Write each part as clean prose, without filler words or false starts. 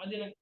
அது எனக்கு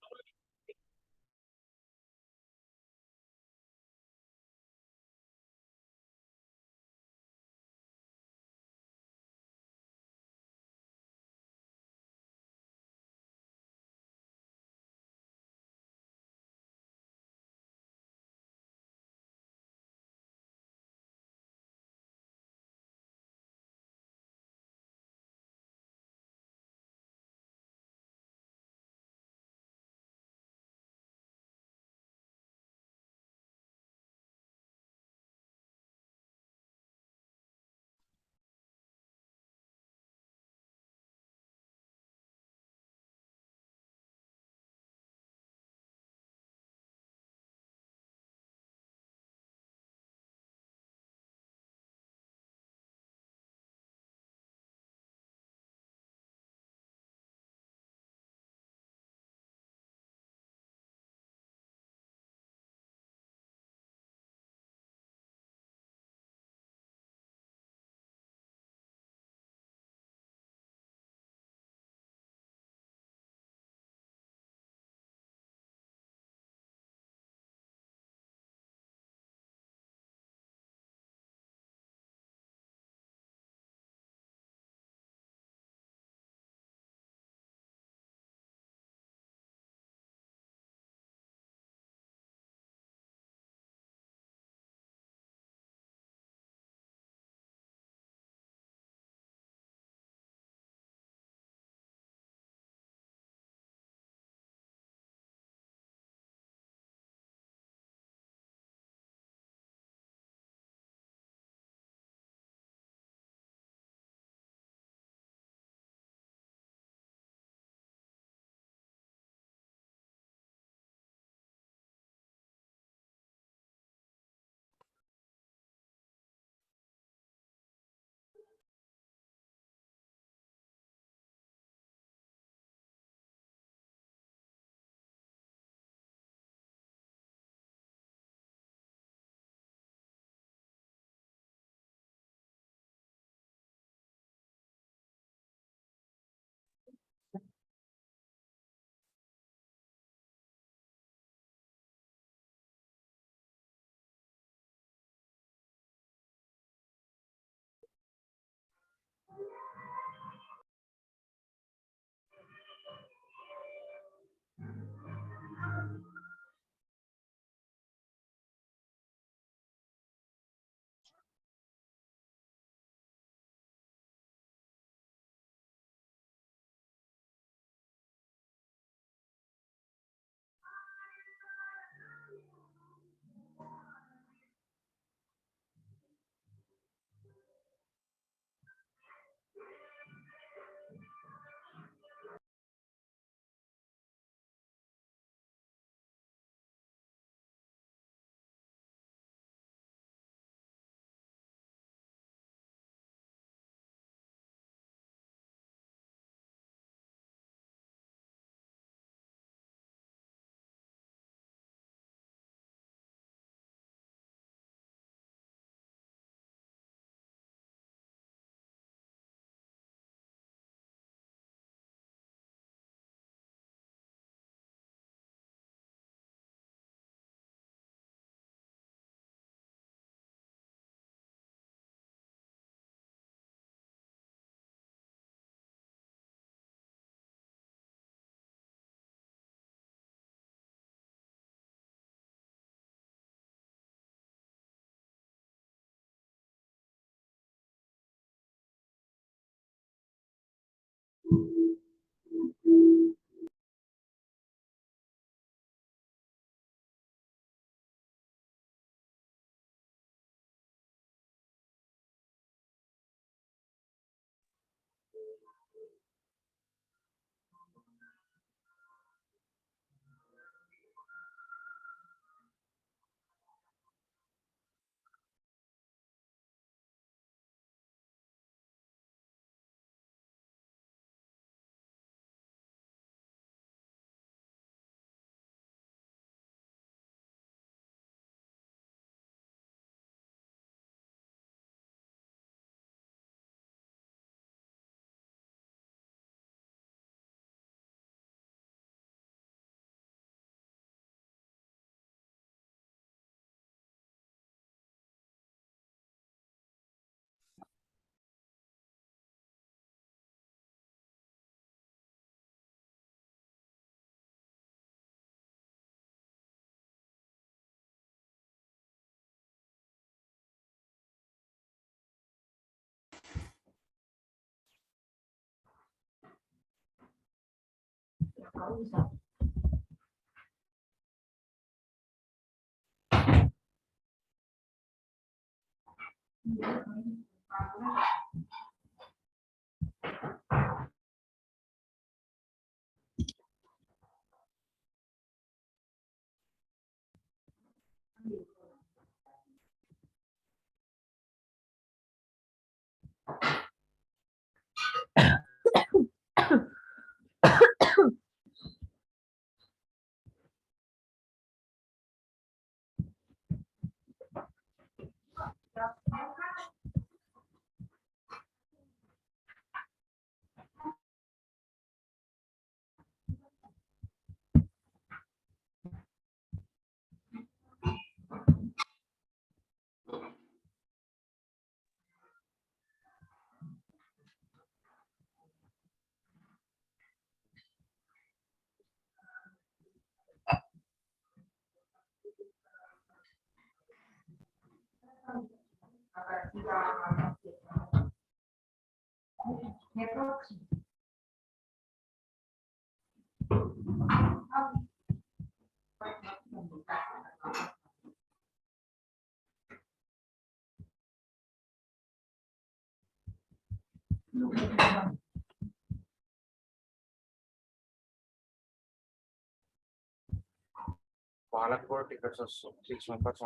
వాళ్ళకు కూడా టికెట్స్ వస్తాయి 6 మెంబర్స్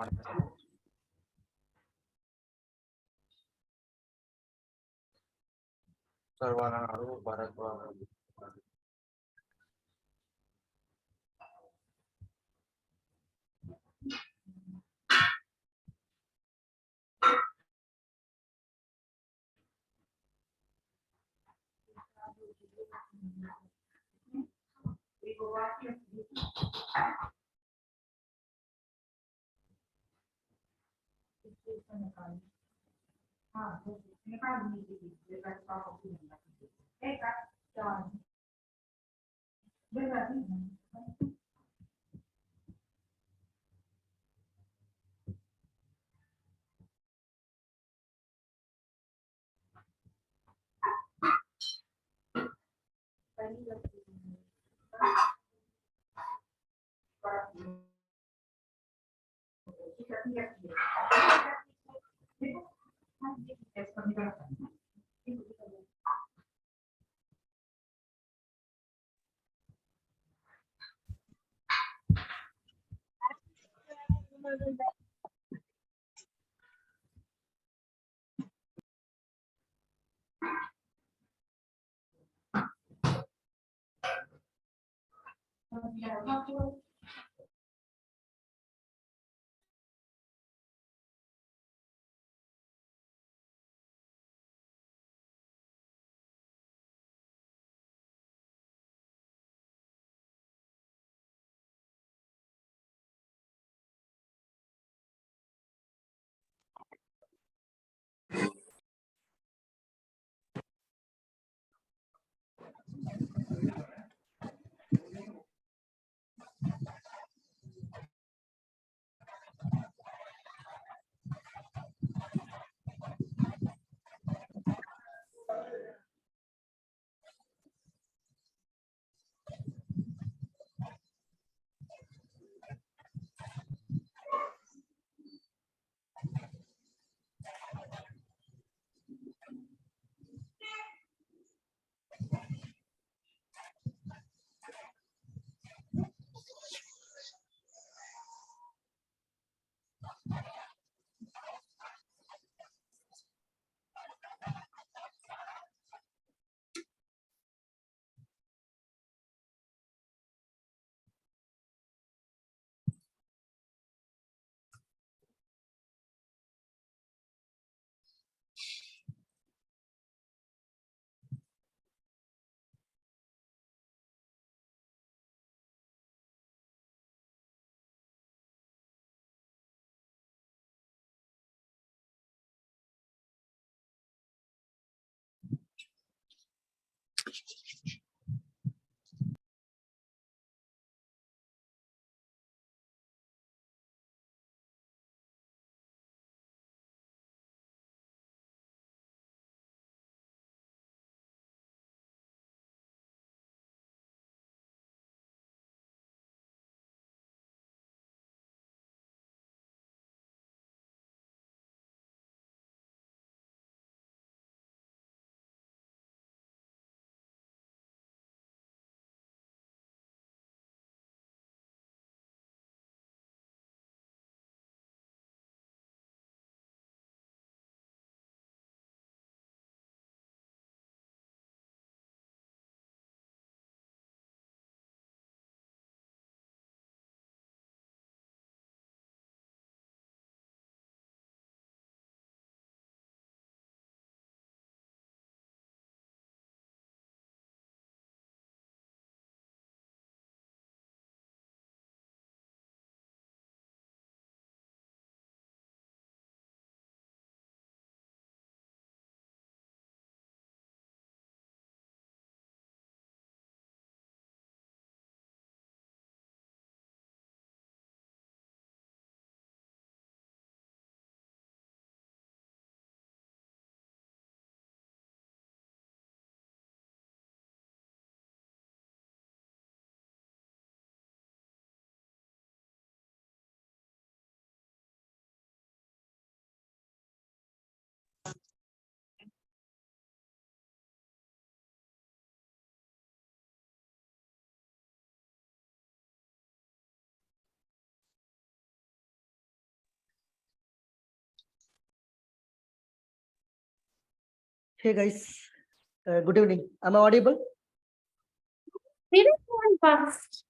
సార్ వాళ్ళని అడుగు భరత్ బాబు Hey guys, good evening. Am I audible? Very fast.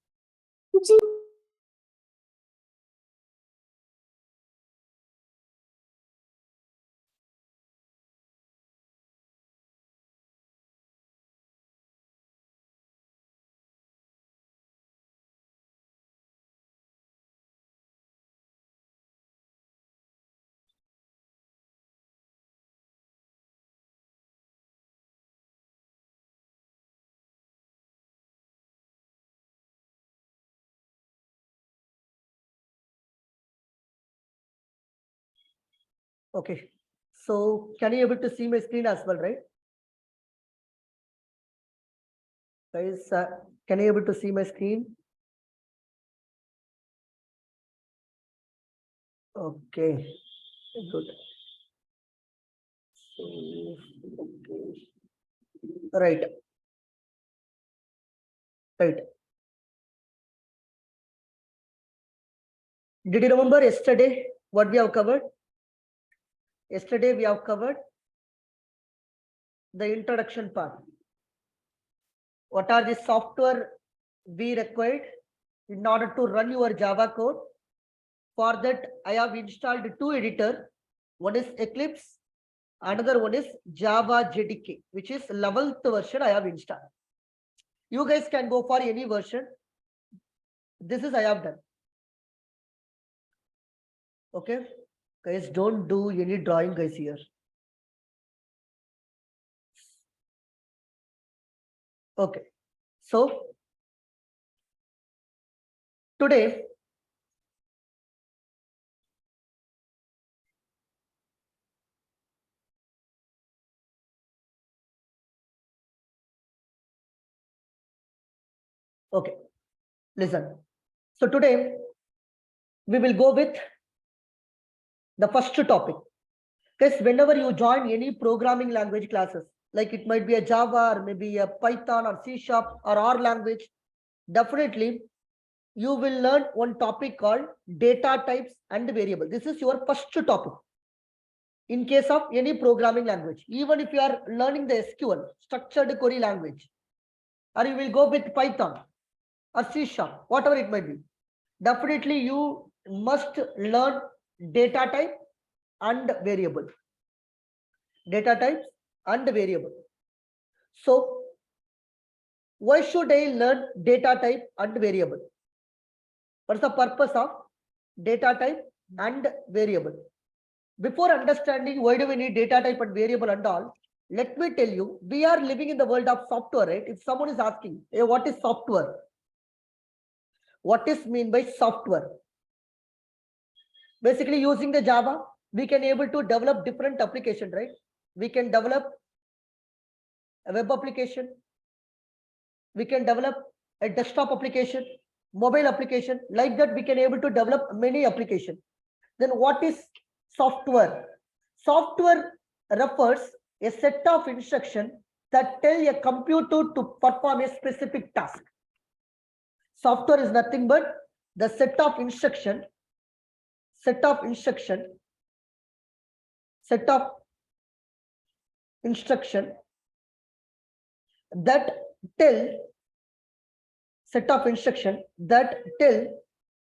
Okay. So can you able to see my screen as well, right? Guys, can you able to see my screen? Okay, good. So, okay. Right, right. Did you remember yesterday what we have covered? Yesterday we have covered the introduction part. What are the software we required in order to run your Java code? For that, I have installed two editors. One is Eclipse, another one is Java JDK, which is 11th version I have installed. You guys can go for any version. This is I have done. Okay, guys, don't do any drawing, guys, here. Okay, so today okay, listen. So today we will go with the first topic. Guys, whenever you join any programming language classes, like it might be a Java or maybe a Python or C# or R language, definitely you will learn one topic called data types and variable. This is your first topic. In case of any programming language, even if you are learning the SQL, structured query language, or you will go with Python or C#, whatever it might be, definitely you must learn data type and variable. Data types and variable. So why should I learn data type and variable? What's the purpose of data type and variable? Before understanding why do we need data type and variable and all, let me tell you, we are living in the world of software, right? If someone is asking, hey, what is software? What is mean by software? Basically, using the Java, we can able to develop different application, right? We can develop a web application. We can develop a desktop application, mobile application. Like that, we can able to develop many applications. Then what is software? Software refers a set of instructions that tell a computer to perform a specific task. Software is nothing but the set of instruction that tell a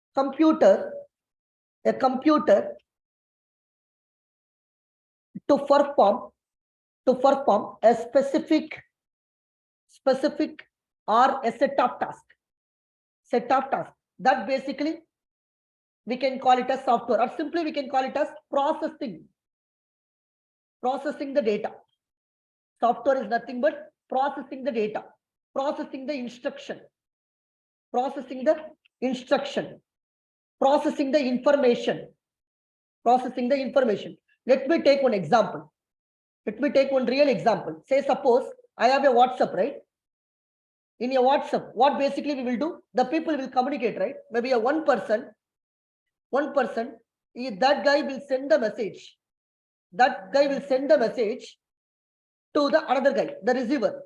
computer to perform a specific or a set of tasks. That basically we can call it as software, or simply we can call it as processing the data. Software is nothing but processing the data, processing the information, processing the information. Let me take one example. Let me take one real example. Say, suppose I have a WhatsApp, right? In your WhatsApp, what basically we will do? The people will communicate, right? Maybe a one person, that guy will send the message. That guy will send the message to the another guy, the receiver.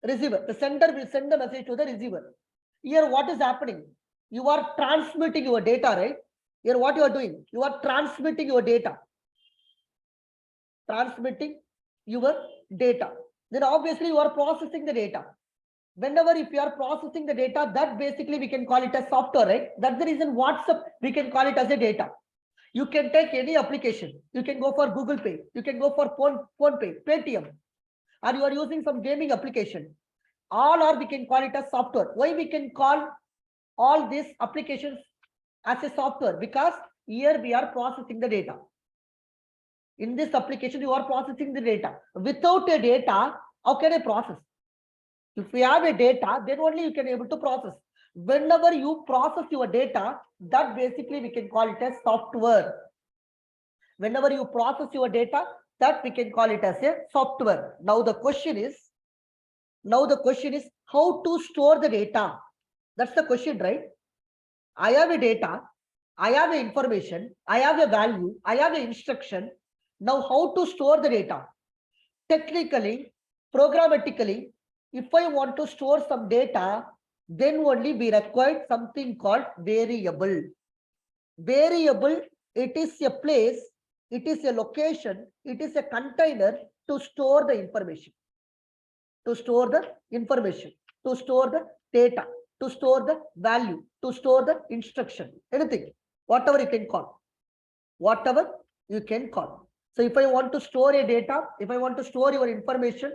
The sender will send the message to the receiver. Here, what is happening? You are transmitting your data, right? Here, what you are doing? You are transmitting your data. Transmitting your data. Then obviously you are processing the data. Whenever if you are processing the data, that basically we can call it as software, right? That's the reason WhatsApp, we can call it as a data. You can take any application. You can go for Google Pay. You can go for Phone Pay, Paytm, or you are using some gaming application. All are we can call it as software. Why we can call all these applications as a software? Because here we are processing the data. In this application, you are processing the data. Without a data, how can I process? If we have a data, then only you can able to process. Whenever you process your data, that basically we can call it as software. Whenever you process your data, that we can call it as a software. Now the question is how to store the data. That's the question, right? I have a data, I have a information, I have a value, I have an instruction. Now how to store the data? Technically, programmatically, if I want to store some data, then only we require something called variable. Variable, it is a place, it is a location, it is a container to store the information, to store the information, to store the data, to store the value, to store the instruction, anything, whatever you can call, whatever you can call. So if I want to store a data, if I want to store your information,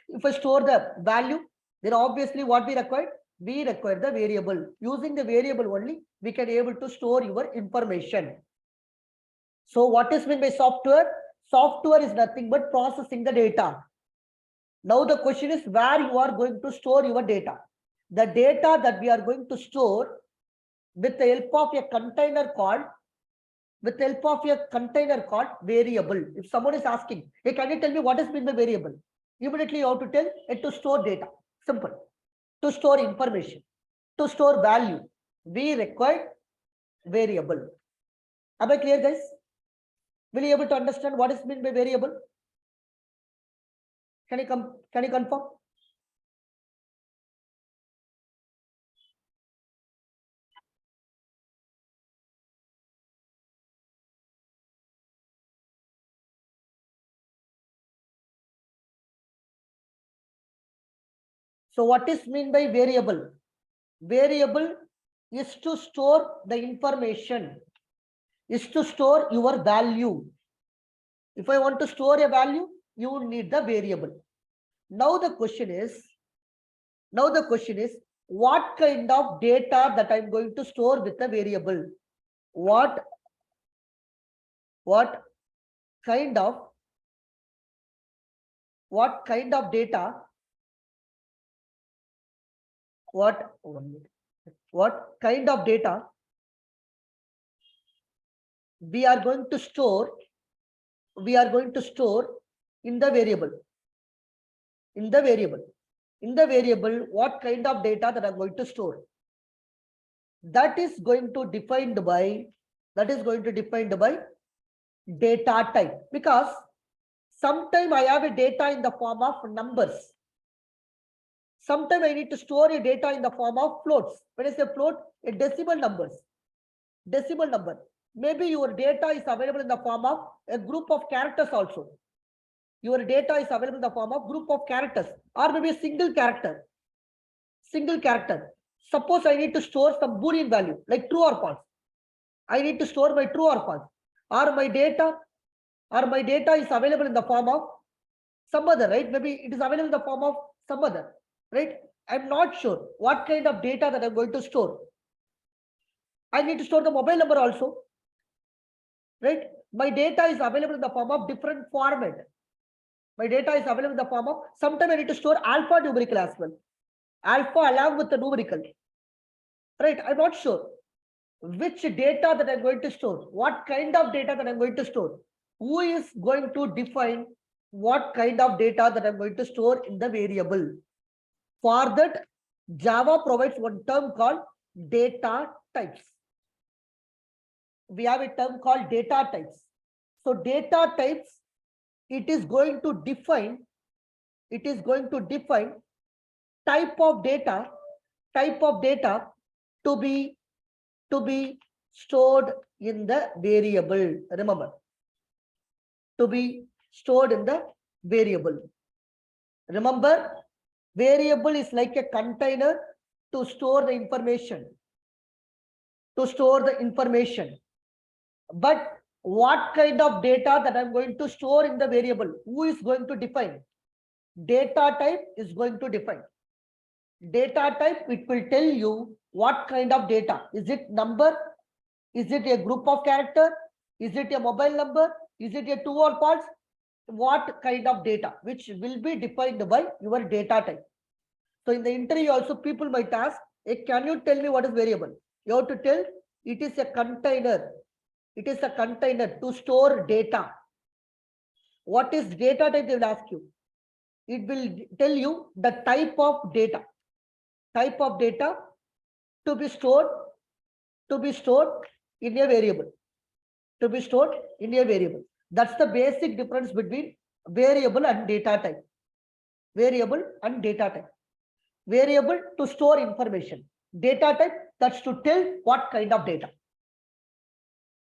if I store the value, then obviously what we require? We require the variable. Using the variable only, we can able to store your information. So what is meant by software? Software is nothing but processing the data. Now the question is where you are going to store your data. The data that we are going to store with the help of a container called variable. If someone is asking, hey, can you tell me what is meant by variable? Immediately you have to tell it to store data. Simple. To store information, to store value, we require variable. Am I clear, guys? Will you able to understand what is meant by variable? Can you confirm? So what is meant by variable? Variable is to store the information, is to store your value. If I want to store a value, you need the variable. Now the question is, what kind of data that I'm going to store with the variable? What kind of data? What kind of data we are going to store in the variable? In the variable, what kind of data that I'm going to store? That is going to defined by data type, because sometime I have a data in the form of numbers. Sometimes I need to store a data in the form of floats. When I say float, a decimal number. Maybe your data is available in the form of a group of characters also. Your data is available in the form of group of characters, or maybe a single character. Suppose I need to store some Boolean value like true or false. I need to store my true or false, or my data is available in the form of some other, right? Maybe it is available in the form of some other, right? I'm not sure what kind of data that I'm going to store. I need to store the mobile number also, right? My data is available in the form of different format. Sometimes I need to store alphanumerical as well. Alpha along with the numerical, right? I'm not sure which data that I'm going to store, what kind of data that I'm going to store. Who is going to define what kind of data that I'm going to store in the variable? For that, Java provides one term called data types. We have a term called data types. So data types, it is going to define type of data to be stored in the variable. Remember, to be stored in the variable. Remember, variable is like a container to store the information. To store the information. But what kind of data that I'm going to store in the variable? Who is going to define? Data type is going to define. Data type, it will tell you what kind of data. Is it number? Is it a group of character? Is it a mobile number? Is it a true or false? What kind of data, which will be defined by your data type. So in the interview also, people might ask, hey, can you tell me what is variable? You have to tell it is a container. It is a container to store data. What is data type? They will ask you. It will tell you the type of data. Type of data to be stored in a variable. To be stored in a variable. That's the basic difference between variable and data type. Variable and data type. Variable to store information. Data type, that's to tell what kind of data.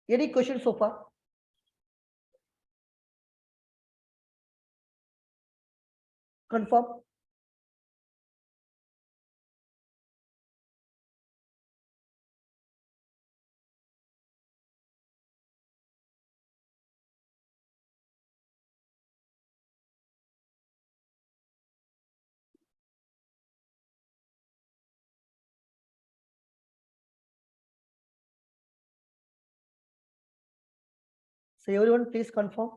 Any questions so far? Confirm. So everyone please confirm.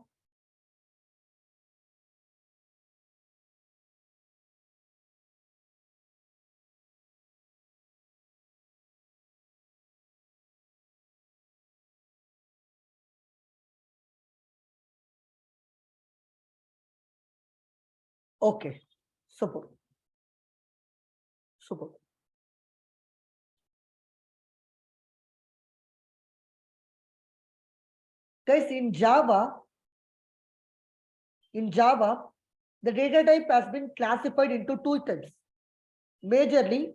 Okay, super. Super. Guys, in Java, the data type has been classified into two types. Majorly,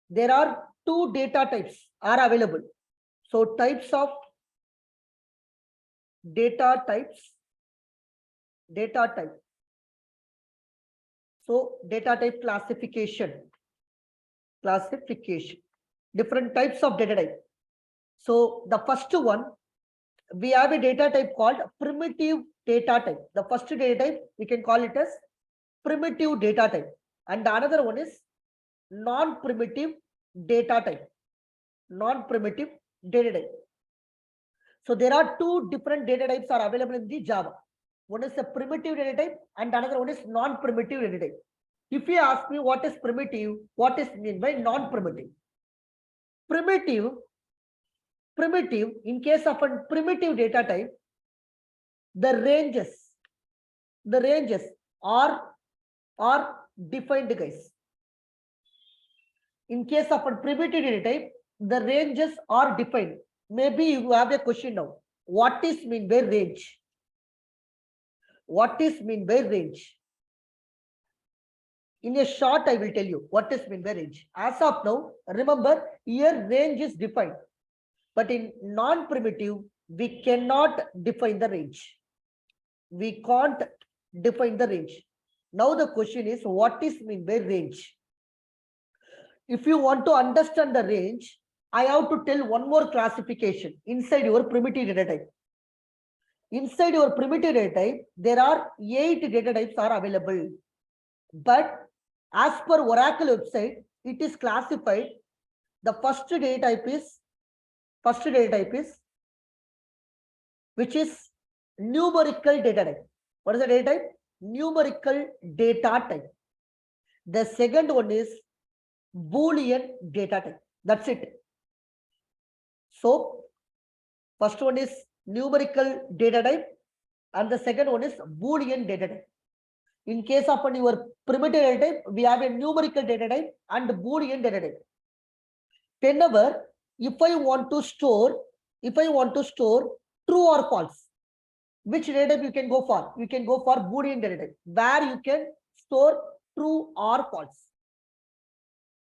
there are two data types are available. So types of data types, data type. So data type classification, different types of data type. So the first one, we have a data type called primitive data type. The first data type, we can call it as primitive data type. And the another one is non-primitive data type. Non-primitive data type. So there are two different data types are available in the Java. One is a primitive data type and another one is non-primitive data type. If you ask me what is primitive, what is meant by non-primitive? Primitive, in case of a primitive data type, the ranges are defined, guys. In case of a primitive data type, the ranges are defined. Maybe you have a question now. What is mean by range? What is mean by range? In a short, I will tell you what is mean by range. As of now, remember here range is defined. But in non-primitive, we cannot define the range. We can't define the range. Now the question is, what is mean by range? If you want to understand the range, I have to tell one more classification inside your primitive data type. Inside your primitive data type, there are 8 data types are available. But as per Oracle website, it is classified. The first data type is which is numerical data type. What is the data type? Numerical data type. The second one is Boolean data type. That's it. So first one is numerical data type and the second one is Boolean data type. In case of your primitive data type, we have a numerical data type and Boolean data type. Whenever, if I want to store true or false, which data type you can go for? You can go for Boolean data type, where you can store true or false.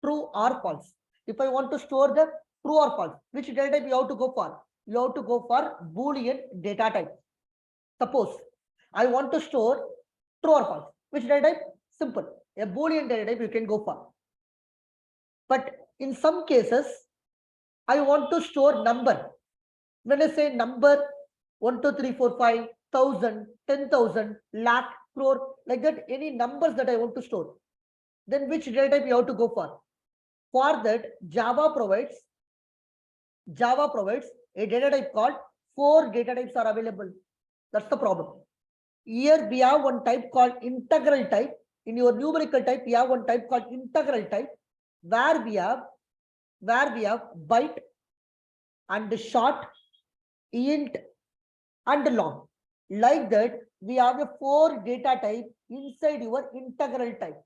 True or false. If I want to store the true or false, which data type you have to go for? You have to go for Boolean data type. Suppose I want to store true or false. Which data type? Simple. A Boolean data type you can go for. But in some cases, I want to store number. When I say number 1, 2, 3, 4, 5, 1000, 10,000, lakh, crore, like that, any numbers that I want to store, then which data type you have to go for? For that, Java provides a data type called 4 data types are available. That's the problem. Here we have one type called integral type. In your numerical type, we have one type called integral type, where we have byte and short, int and long. Like that, we have a 4 data type inside your integral type.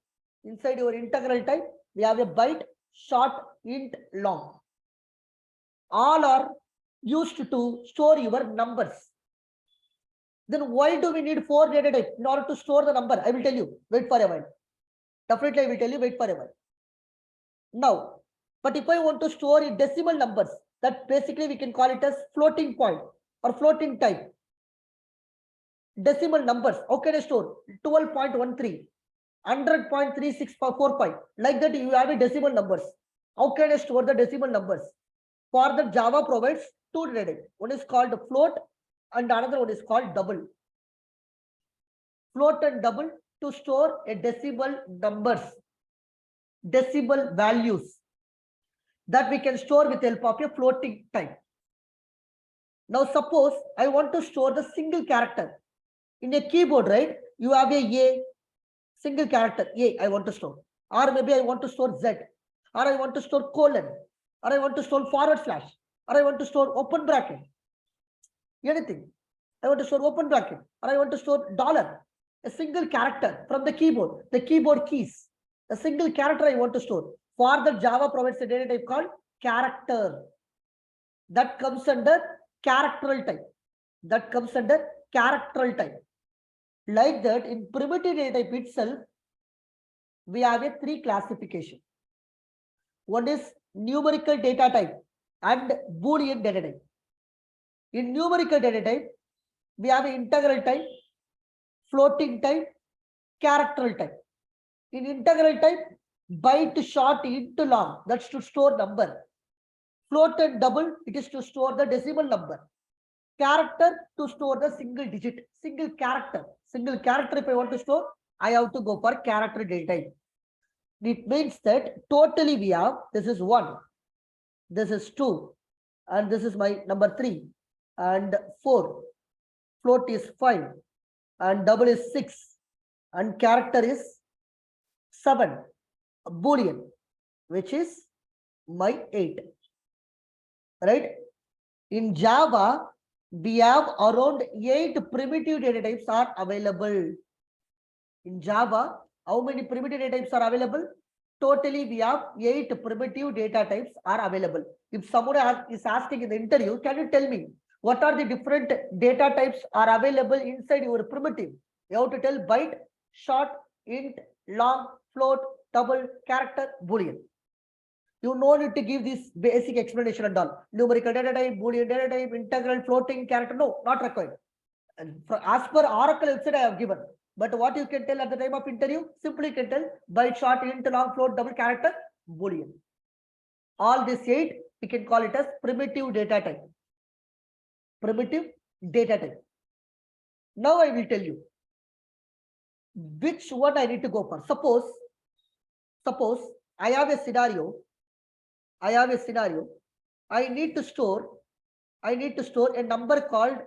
Inside your integral type, we have a byte, short, int, long. All are used to store your numbers. Then why do we need 4 data types in order to store the number? I will tell you. Wait for a while. Definitely, I will tell you. Wait for a while. Now, but if I want to store in decimal numbers, that basically we can call it as floating point or floating type. Decimal numbers. How can I store? 12.13, 100.3645. Like that, you have a decimal numbers. How can I store the decimal numbers? For the Java provides 2 data types. One is called float and another one is called double. Float and double to store a decimal numbers, decimal values that we can store with the help of a floating type. Now suppose I want to store the single character. In a keyboard, right? You have a single character, A I want to store. Or maybe I want to store Z. Or I want to store colon. Or I want to store forward slash. Or I want to store open bracket. Anything. I want to store open bracket. Or I want to store dollar. A single character from the keyboard keys. A single character I want to store. For the Java provides a data type called character. That comes under characteral type. That comes under characteral type. Like that, in primitive data type itself, we have a 3 classification. One is numerical data type and Boolean data type. In numerical data type, we have an integral type, floating type, characteral type. In integral type, byte, short, int, long, that's to store number. Float and double, it is to store the decimal number. Character to store the single digit, single character. Single character, if I want to store, I have to go for character data type. It means that totally we have, this is 1, this is 2, and this is my number 3, and 4. Float is 5, and double is 6, and character is 7. Boolean, which is my 8. Right? In Java, we have around 8 primitive data types are available. In Java, how many primitive data types are available? Totally, we have 8 primitive data types are available. If someone is asking in the interview, can you tell me what are the different data types are available inside your primitive? You have to tell byte, short, int, long, float, double, character, Boolean. You no need to give this basic explanation and all. Numerical data type, Boolean data type, integral, floating, character. No, not required. And as per Oracle website, I have given. But what you can tell at the time of interview, simply can tell byte, short, int, long, float, double, character, Boolean. All these 8, we can call it as primitive data type. Primitive data type. Now I will tell you which one I need to go for. Suppose I have a scenario. I need to store a number called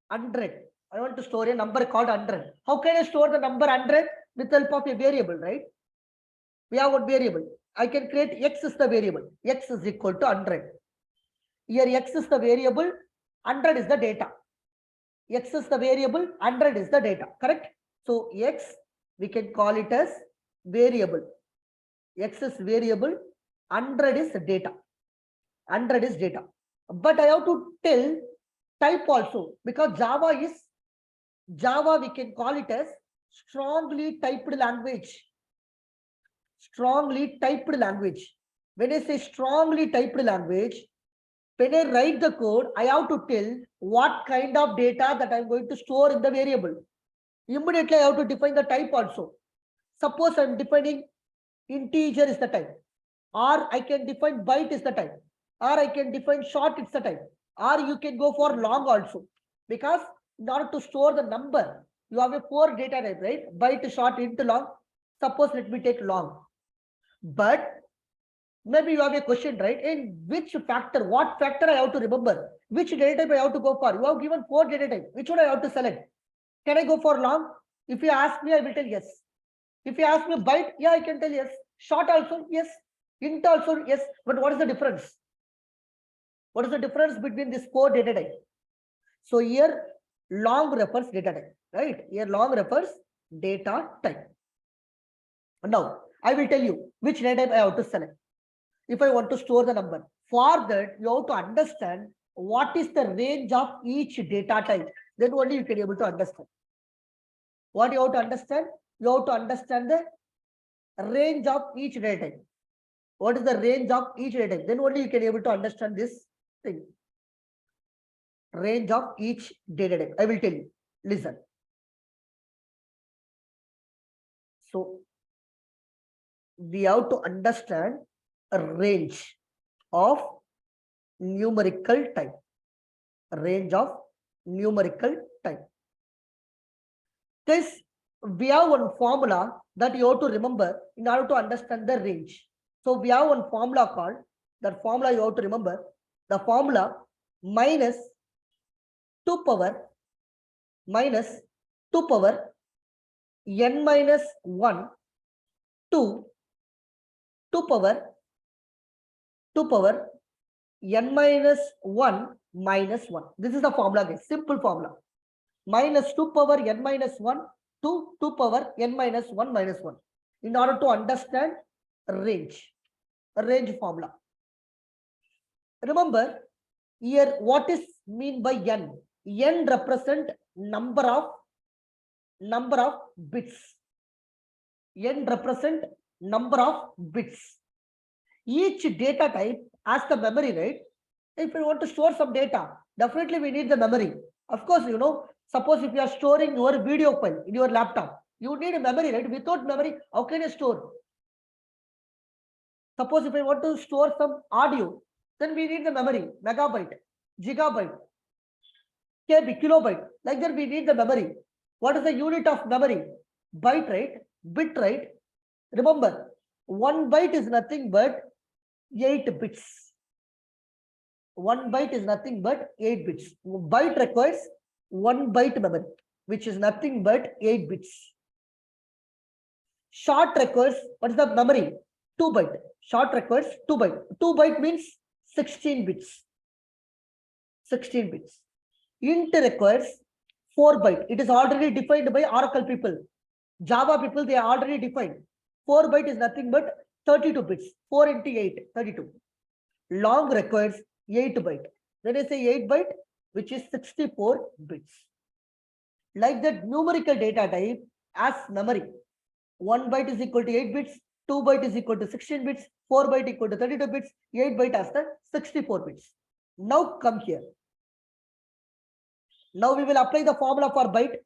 100. I want to store a number called 100. How can I store the number 100? With the help of a variable, right? We have one variable. I can create x is the variable. X is equal to 100. Here x is the variable, 100 is the data. X is the variable, 100 is the data. Correct? So x, we can call it as variable. X is variable, 100 is data. 100 is data. But I have to tell type also, because Java, we can call it as strongly typed language. Strongly typed language. When I say strongly typed language, when I write the code, I have to tell what kind of data that I'm going to store in the variable. Immediately, I have to define the type also. Suppose I'm defining integer is the type, or I can define byte is the type, or I can define short it's the type, or you can go for long also. Because in order to store the number, you have a 4 data type, right? Byte, short, int, long. Suppose let me take long. But maybe you have a question, right? In which factor, what factor I have to remember? Which data type I have to go for? You have given 4 data type. Which one I have to select? Can I go for long? If you ask me, I will tell yes. If you ask me byte, yeah, I can tell yes. Short also, yes. Int also, yes. But what is the difference? What is the difference between these 4 data type? So here long refers data type, right? Here long refers data type. Now I will tell you which data type I have to select. If I want to store the number, for that you have to understand what is the range of each data type. Then only you can be able to understand. What you have to understand? You have to understand the range of each data type. What is the range of each data type? Then only you can be able to understand this thing. Range of each data type. I will tell you. Listen. So we have to understand a range of numerical type. Range of numerical type. This we have one formula that you have to remember in order to understand the range. So we have one formula called, that formula you have to remember, the formula minus 2 power n minus 1 to 2 power n minus 1 minus 1. This is the formula, guys. Simple formula. Minus 2 power n minus 1 to 2 power n minus 1 minus 1. In order to understand range formula. Remember here what is mean by n? N represent number of bits. N represent number of bits. Each data type has the memory, right? If we want to store some data, definitely we need the memory. Of course, you know, suppose if you are storing your video file in your laptop, you need a memory, right? Without memory, how can you store? Suppose if I want to store some audio, then we need the memory, megabyte, gigabyte, KB, kilobyte. Like that, we need the memory. What is the unit of memory? Byte, right? Bit, right? Remember, 1 byte is nothing but 8 bits. 1 byte is nothing but 8 bits. Byte requires 1 byte memory, which is nothing but 8 bits. Short requires, what is the memory? 2 byte. Short requires 2 byte. 2 byte means 16 bits. 16 bits. Int requires 4 byte. It is already defined by Oracle people. Java people, they are already defined. 4 byte is nothing but 32 bits. 4 into 8, 32. Long requires 8 byte. Let us say 8 byte, which is 64 bits. Like that, numerical data type as memory. 1 byte is equal to 8 bits, 2 byte is equal to 16 bits, 4 byte equal to 32 bits, 8 byte as the 64 bits. Now come here. Now we will apply the formula for byte.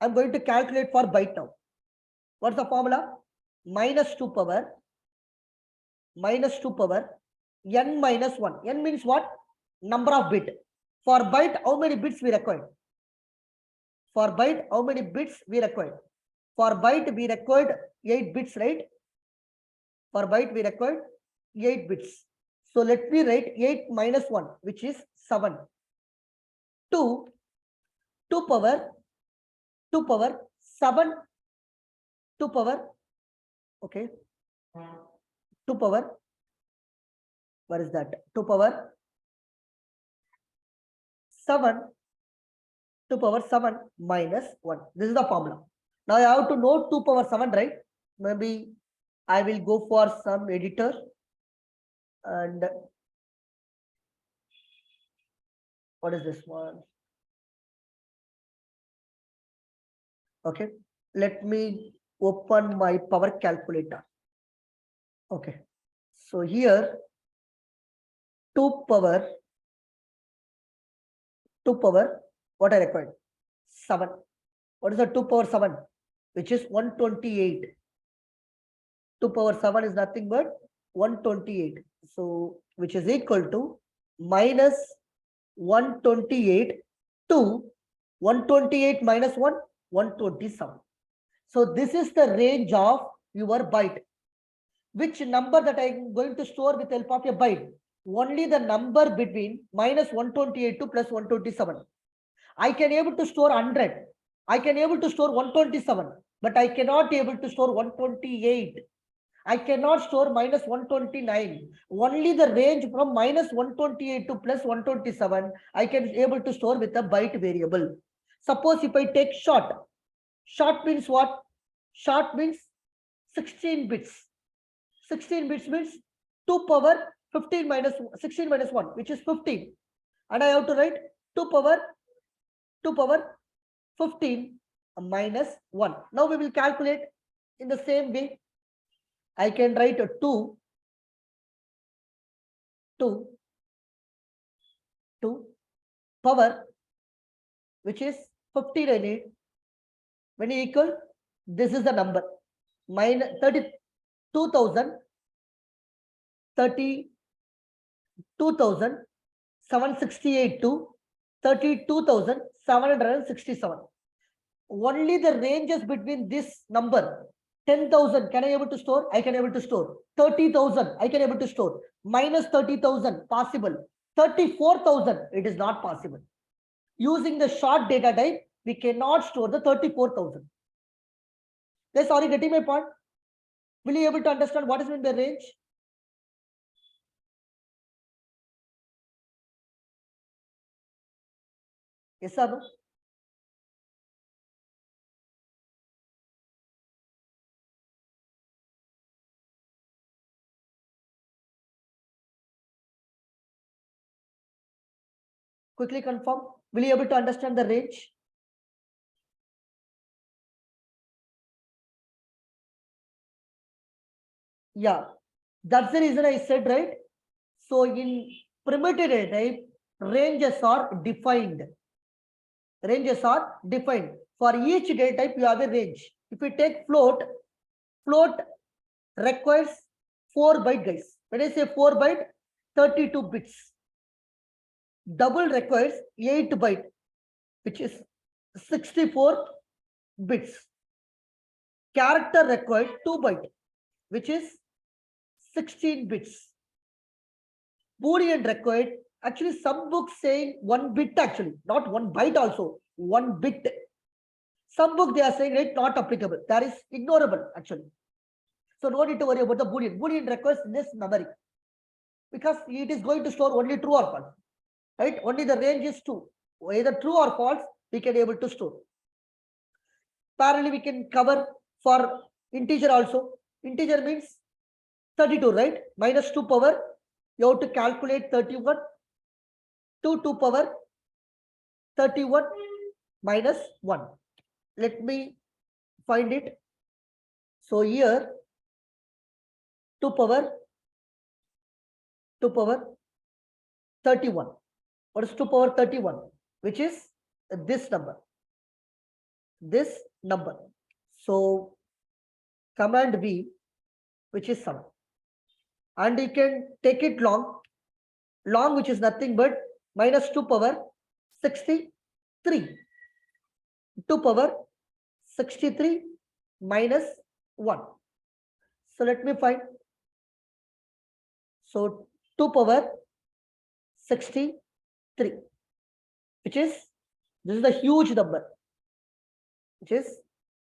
I'm going to calculate for byte now. What's the formula? Minus 2 power n minus 1. N means what? Number of bit. For byte, how many bits we require? For byte, how many bits we require? For byte, we required 8 bits, right? For byte, we required 8 bits. So let me write 8 minus 1, which is 7. 2 power 7, 2 power, okay. 2 power, where is that? 2 power 7, 2 power 7 minus 1. This is the formula. Now I have to know 2 power 7, right? Maybe I will go for some editor and what is this one? Okay, let me open my power calculator. Okay, so here 2 power what I required? 7. What is the 2 power 7? Which is 128. 2 power 7 is nothing but 128. So, which is equal to minus 128 to 128 minus 1, 127. So, this is the range of your byte. Which number that I am going to store with help of a byte? Only the number between minus 128 to plus 127. I can able to store 100. I can able to store 127, but I cannot able to store 128. I cannot store minus 129. Only the range from minus 128 to plus 127, I can able to store with a byte variable. Suppose if I take short means what? Short means 16 bits. 16 bits means 2 power 15 minus 16 minus 1, which is 15. And I have to write 2 power 15 minus 1. Now we will calculate in the same way. I can write a 2 power, which is 15 I need. When you equal, this is the number. Minus 32,768 to 32,767. Only the ranges between this number. 10,000 can I able to store? I can able to store. 30,000 I can able to store. Minus 30,000 possible. 34,000 it is not possible. Using the short data type, we cannot store the 34,000. Guys, are you getting my point? Will you able to understand what is in the range? Yes or no? Quickly confirm. Will you able to understand the range? Yeah, that's the reason I said, right? So in primitive data type, ranges are defined. Ranges are defined. For each data type, you have a range. If you take float requires 4 byte, guys. When I say 4 byte, 32 bits. Double requires 8 byte, which is 64 bits. Character required 2 byte, which is 16 bits. Boolean required, actually some books saying 1 bit actually, not 1 byte also, 1 bit. Some book they are saying right, not applicable. That is ignorable actually. So no need to worry about the Boolean. Boolean requires this memory because it is going to store only true or false. Right? Only the range is 2. Either true or false, we can able to store. Parallelly, we can cover for integer also. Integer means 32, right? Minus 2 power, you have to calculate 31. 2 power 31 minus 1. Let me find it. So here 2 power 31. What is 2 power 31? Which is this number. This number. So command B, which is sum. And you can take it long, which is nothing but minus 2 power 63. 2 power 63 minus 1. So let me find. So 2 power 63, which is, this is the huge number, which is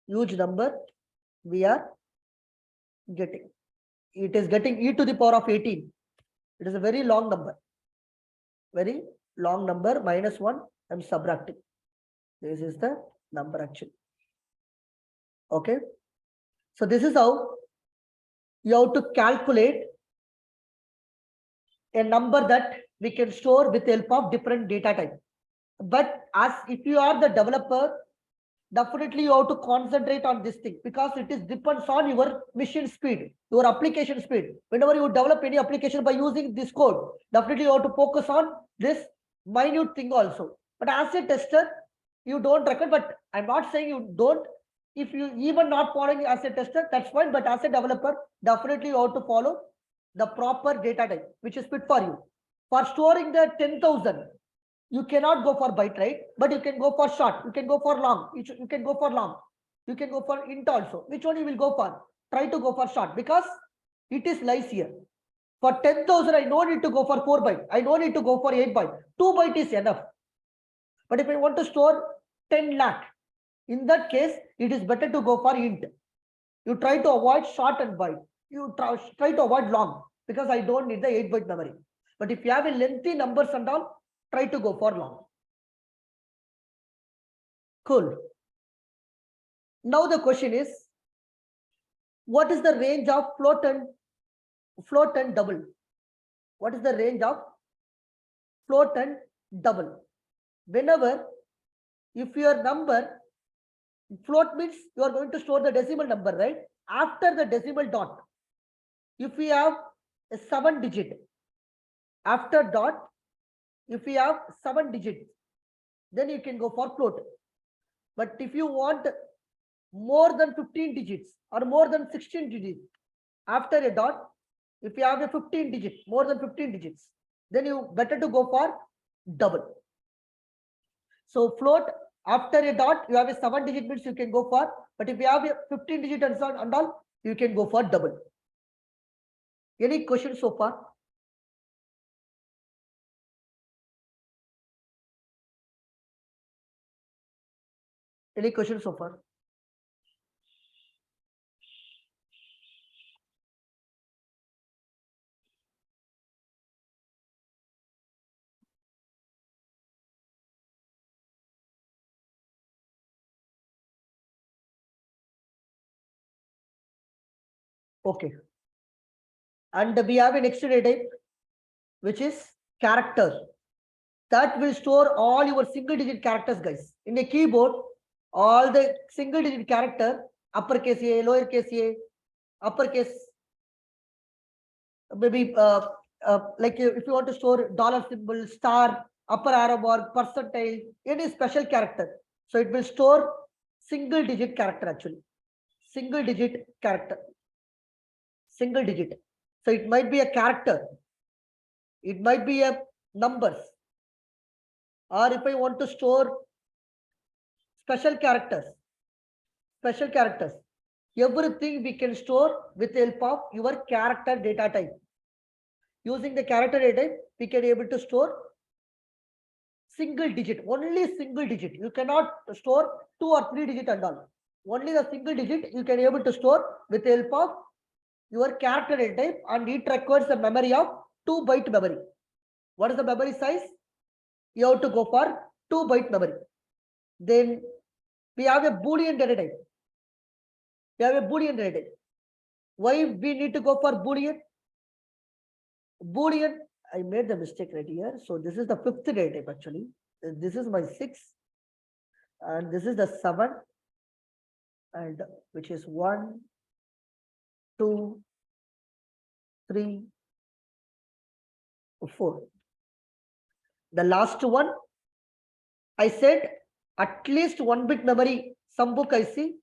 huge number we are getting. It is getting e to the power of 18. It is a very long number. Very long number, minus 1, I am subtracting. This is the number actually. Okay. So this is how you have to calculate a number that we can store with the help of different data type. But as if you are the developer, definitely you have to concentrate on this thing because it is depends on your machine speed, your application speed. Whenever you develop any application by using this code, definitely you have to focus on this minute thing also. But as a tester, you don't record, but I'm not saying you don't. if you even not following as a tester, that's fine. But as a developer, definitely you have to follow the proper data type, which is fit for you. For storing the 10,000, you cannot go for byte, right? But you can go for short, you can go for long, you can go for long, you can go for int also. Which one you will go for? Try to go for short because it is lies here. For 10,000, I don't need to go for 4 byte. I don't need to go for 8 byte. 2 byte is enough. But if I want to store 10 lakh, in that case, it is better to go for int. You try to avoid short and byte. You try to avoid long because I don't need the 8 byte memory. But if you have a lengthy numbers and all, try to go for long. Cool. Now the question is, what is the range of float and double? What is the range of float and double? Whenever, if your number, float means you are going to store the decimal number, right? After the decimal dot, if we have a 7 digit, after dot, if we have 7 digits, then you can go for float. But if you want more than 15 digits or more than 16 digits, after a dot, if you have a 15 digit, more than 15 digits, then you better to go for double. So float after a dot, you have a 7 digit means you can go for, but if you have a 15 digit and so on and all, you can go for double. Any questions so far? Any questions so far? Okay. And we have a next data type, which is character. That will store all your single digit characters, guys. In a keyboard, all the single digit character, uppercase A, lowercase a, uppercase, maybe like if you want to store dollar symbol, star, upper arrow bar, percentile, any special character. So it will store single digit character actually. Single digit character. Single digit. So it might be a character. It might be a numbers. Or if I want to store special characters, everything we can store with the help of your character data type. Using the character data type, we can able to store single digit, only single digit. You cannot store 2 or 3 digit and all. Only the single digit you can able to store with the help of your character data type, and it requires a memory of 2 byte memory. What is the memory size? You have to go for 2 byte memory. Then we have a Boolean data type. Why we need to go for Boolean? Boolean, I made the mistake right here. So this is the 5th data type actually. This is my 6, and this is the 7, and which is 1, 2, 3, 4. The last one, I said at least 1 bit memory. Some book I see,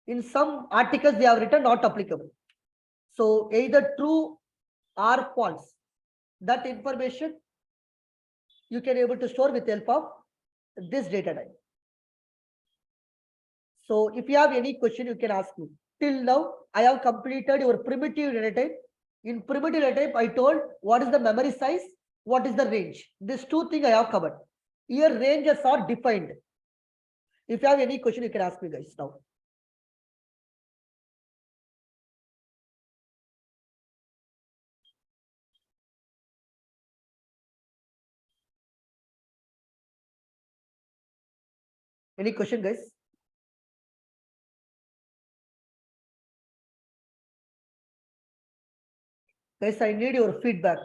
in some articles they have written not applicable. So either true or false. That information you can able to store with the help of this data type. So if you have any question, you can ask me. Till now, I have completed your primitive data type. In primitive data type, I told what is the memory size, what is the range. These 2 things I have covered. Here ranges are defined. If you have any question, you can ask me, guys, now. Any question, guys? Guys, I need your feedback.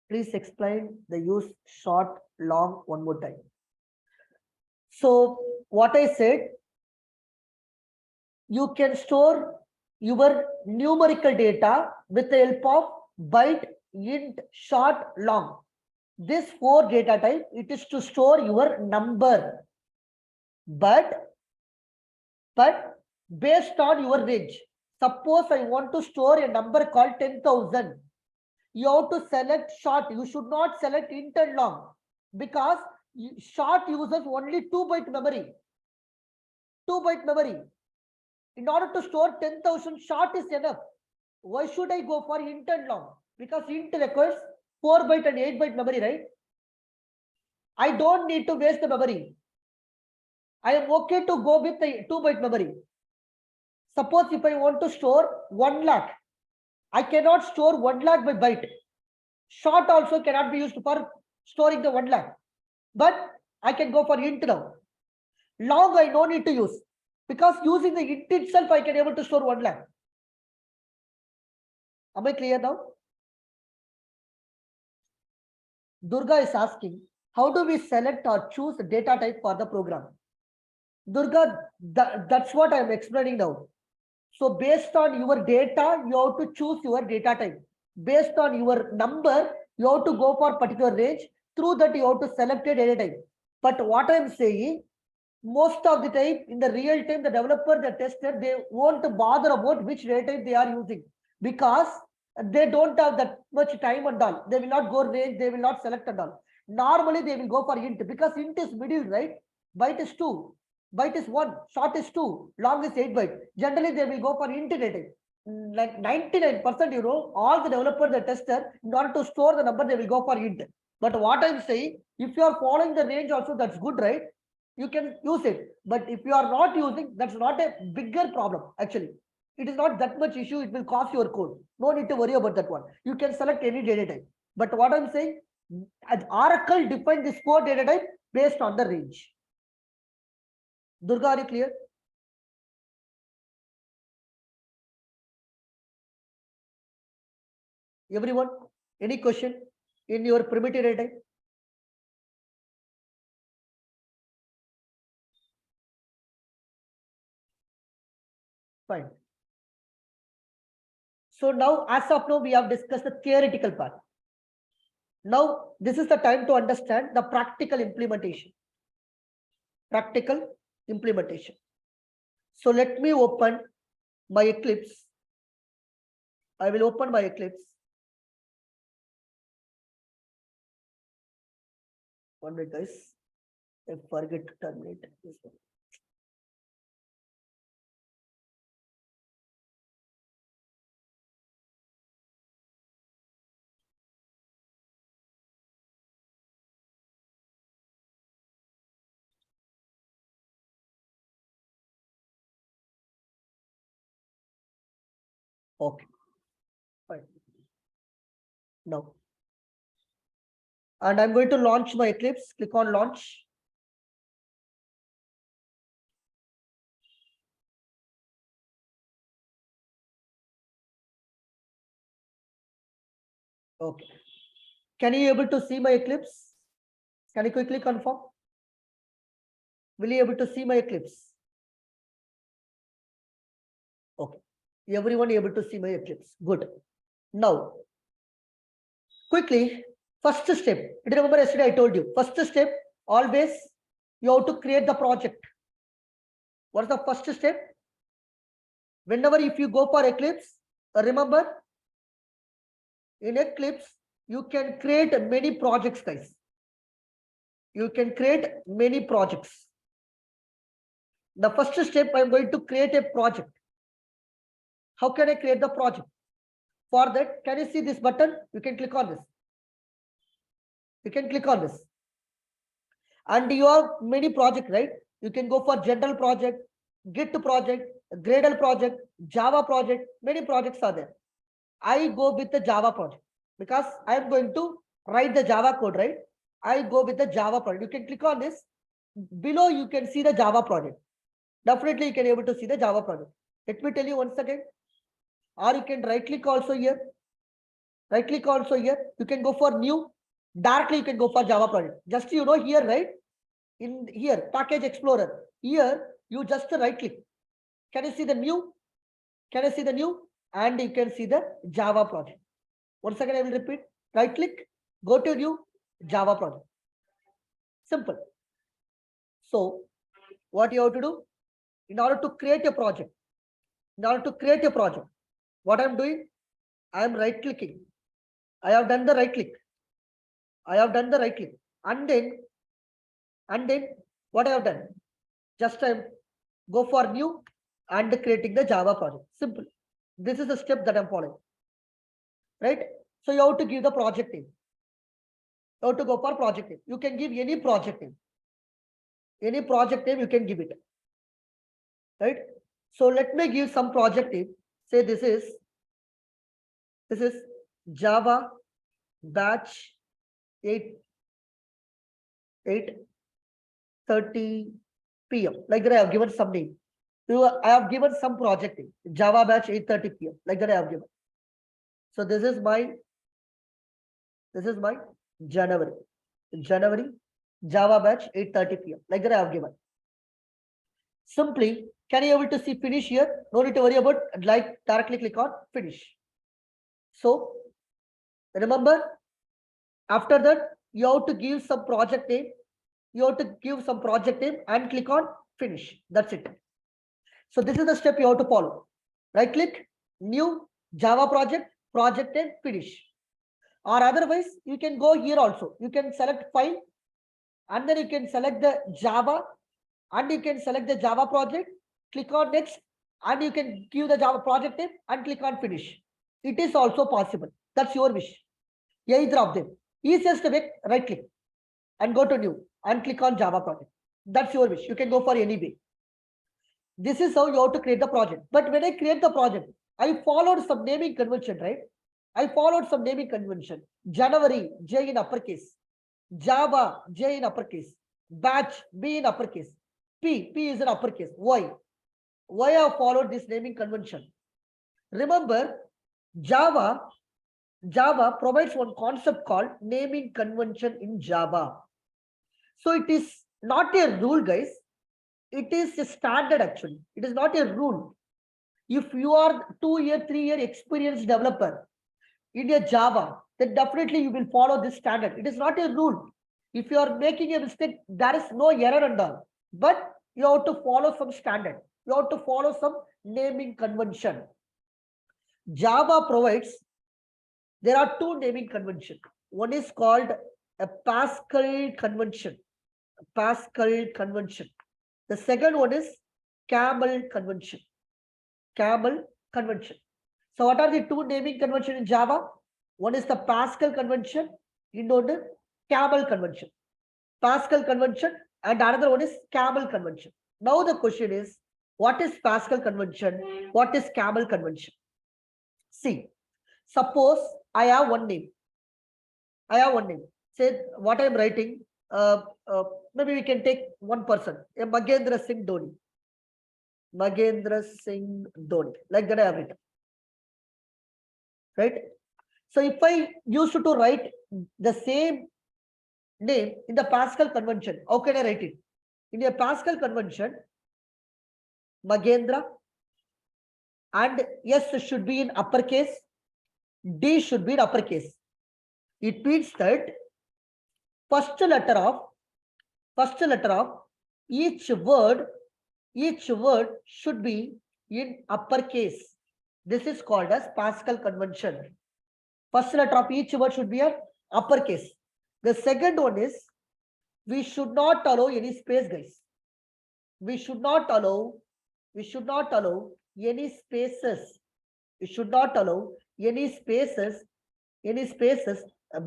Please explain the use short, long one more time. So what I said, you can store your numerical data with the help of byte, int, short, long. This 4 data type, it is to store your number. But but based on your range. Suppose I want to store a number called 10,000. You have to select short. You should not select int and long because short uses only 2-byte memory. 2-byte memory. In order to store 10,000, short is enough. Why should I go for int and long? Because int requires 4-byte and 8-byte memory, right? I don't need to waste the memory. I am okay to go with the 2-byte memory. Suppose if I want to store 1 lakh, I cannot store 1 lakh by byte. Short also cannot be used for storing the 1 lakh. But I can go for int now. Long I no need to use because using the int itself I can able to store 1 lakh. Am I clear now? Durga is asking, how do we select or choose data type for the program? Durga, that's what I am explaining now. So based on your data, you have to choose your data type. Based on your number, you have to go for particular range. Through that, you have to select a data type. But what I am saying, most of the time in the real time, the developer, the tester, they won't bother about which data type they are using because they don't have that much time and all. They will not go range, they will not select and all. Normally, they will go for int because int is middle, right? Byte is 2, byte is 1, short is 2, long is 8-byte. Generally, they will go for int data type. Like 99%, all the developer, the tester, in order to store the number, they will go for int. But what I'm saying, if you are following the range also, that's good, right? You can use it. But if you are not using, that's not a bigger problem, actually. It is not that much issue. It will cost your code. No need to worry about that one. You can select any data type. But what I'm saying, Oracle defined this 4 data type based on the range. Durga, are you clear? Everyone, any question in your primitive data type? Fine. So now, as of now, we have discussed the theoretical part. Now, this is the time to understand the practical implementation. Practical implementation. So let me open my Eclipse. I will open my Eclipse. One minute, guys. I forget to terminate this one. Okay, fine. Now, and I'm going to launch my Eclipse. Click on launch. Okay. Can you able to see my Eclipse? Can you quickly confirm? Will you able to see my Eclipse? Okay. Everyone able to see my Eclipse. Good. Now, quickly, first step. Remember yesterday I told you, first step, always you have to create the project. What's the first step? Whenever if you go for Eclipse, remember, in Eclipse, you can create many projects, guys. You can create many projects. The first step, I'm going to create a project. How can I create the project? For that, can you see this button? You can click on this. You can click on this. And you have many projects, right? You can go for general project, Git project, Gradle project, Java project. Many projects are there. I go with the Java project because I am going to write the Java code, right? I go with the Java project. You can click on this. Below, you can see the Java project. Definitely, you can able to see the Java project. Let me tell you once again. Or you can right click also here. Right click also here. You can go for new. Directly, you can go for Java project. Just here, right? In here, Package Explorer. Here, you just right click. Can you see the new? Can you see the new? And you can see the Java project. Once again, I will repeat. Right click, go to new Java project. Simple. So, what you have to do? in order to create a project, what I'm doing, I am right clicking. I have done the right click. And then what I have done, just I go for new and creating the Java project. Simple. This is the step that I'm following. Right? So you have to give the project name. You have to go for project name. You can give any project name. Any project name you can give it. Right? So let me give some project name. Say this is Java batch 8:30 p.m. Like that I have given some name. I have given some project name. Java batch 8:30 p.m. Like that I have given. So this is my January Java batch 8:30 p.m. Like that I have given. Simply, can you able to see finish here? No need to worry about, like, directly click on finish. So remember, after that, you have to give some project name. And click on finish. That's it. So this is the step you have to follow. Right click, new Java project name, finish. Or otherwise, you can go here also. You can select file, and then you can select the Java, and you can select the Java project, click on next, and you can give the Java project name and click on finish. It is also possible. That's your wish. Either of them. Easiest way, right click and go to new and click on Java project. That's your wish. You can go for any way. This is how you have to create the project. But when I create the project, I followed some naming convention, right? January, J in uppercase. Java, J in uppercase. Batch, B in uppercase. P is in uppercase. Why I have followed this naming convention? Remember, Java provides one concept called naming convention in Java. So it is not a rule, guys. It is a standard actually. It is not a rule. If you are 2-year, 3-year experienced developer in a Java, then definitely you will follow this standard. It is not a rule. If you are making a mistake, there is no error and all. But you have to follow some standard. You have to follow some naming convention. Java provides, there are 2 naming conventions. One is called a Pascal convention. The second one is camel convention. So what are the 2 naming conventions in Java? One is the Pascal convention, another camel convention. Pascal convention and another one is camel convention. Now the question is, what is Pascal convention? What is camel convention? See, suppose I have one name. Say what I am writing. Maybe we can take one person, a Mahendra Singh Dhoni. Like that I have written. Right? So if I used to write the same name in the Pascal convention, how can I write it? In a Pascal convention, Mahendra, and S should be in uppercase, D should be in uppercase. It means that first letter of each word should be in uppercase. This is called as Pascal convention. First letter of each word should be an uppercase. The second one is, we should not allow any space, guys. We should not allow any spaces. We should not allow any spaces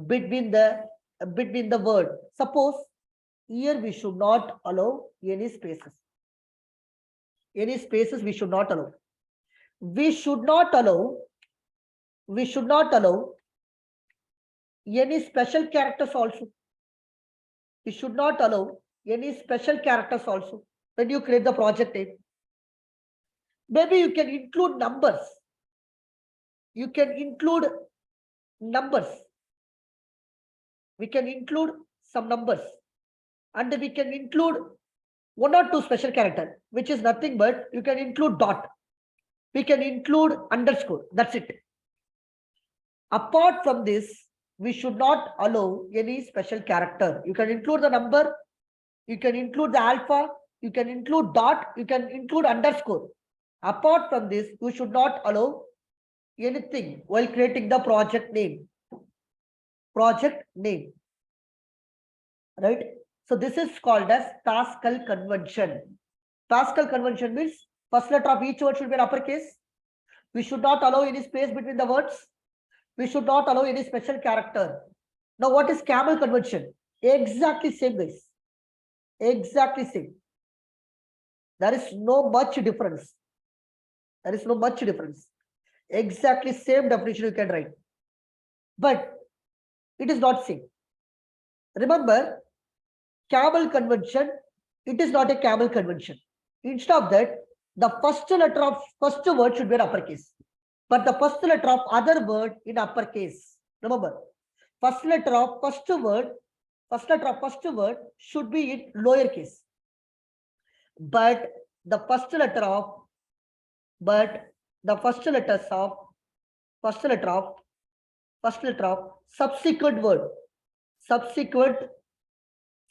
between the word. Suppose here we should not allow any spaces. We should not allow. We should not allow any special characters also. We should not allow any special characters also when you create the project name. Maybe you can include numbers. We can include some numbers, and we can include 1 or 2 special characters, which is nothing but you can include dot. We can include underscore. That's it. Apart from this, we should not allow any special character. You can include the number, you can include the alpha, you can include dot, you can include underscore. Apart from this, you should not allow anything while creating the project name. Project name. Right? So this is called as Pascal convention. Pascal convention means first letter of each word should be in uppercase. We should not allow any space between the words. We should not allow any special character. Now, what is camel convention? Exactly same, guys. Exactly same. There is no much difference. There is no much difference. Exactly same definition you can write. But it is not same. Remember, camel convention, it is not a camel convention. Instead of that, the first letter of first word should be in uppercase. But the first letter of other word in uppercase. Remember, first letter of first word should be in lowercase. But the first letter of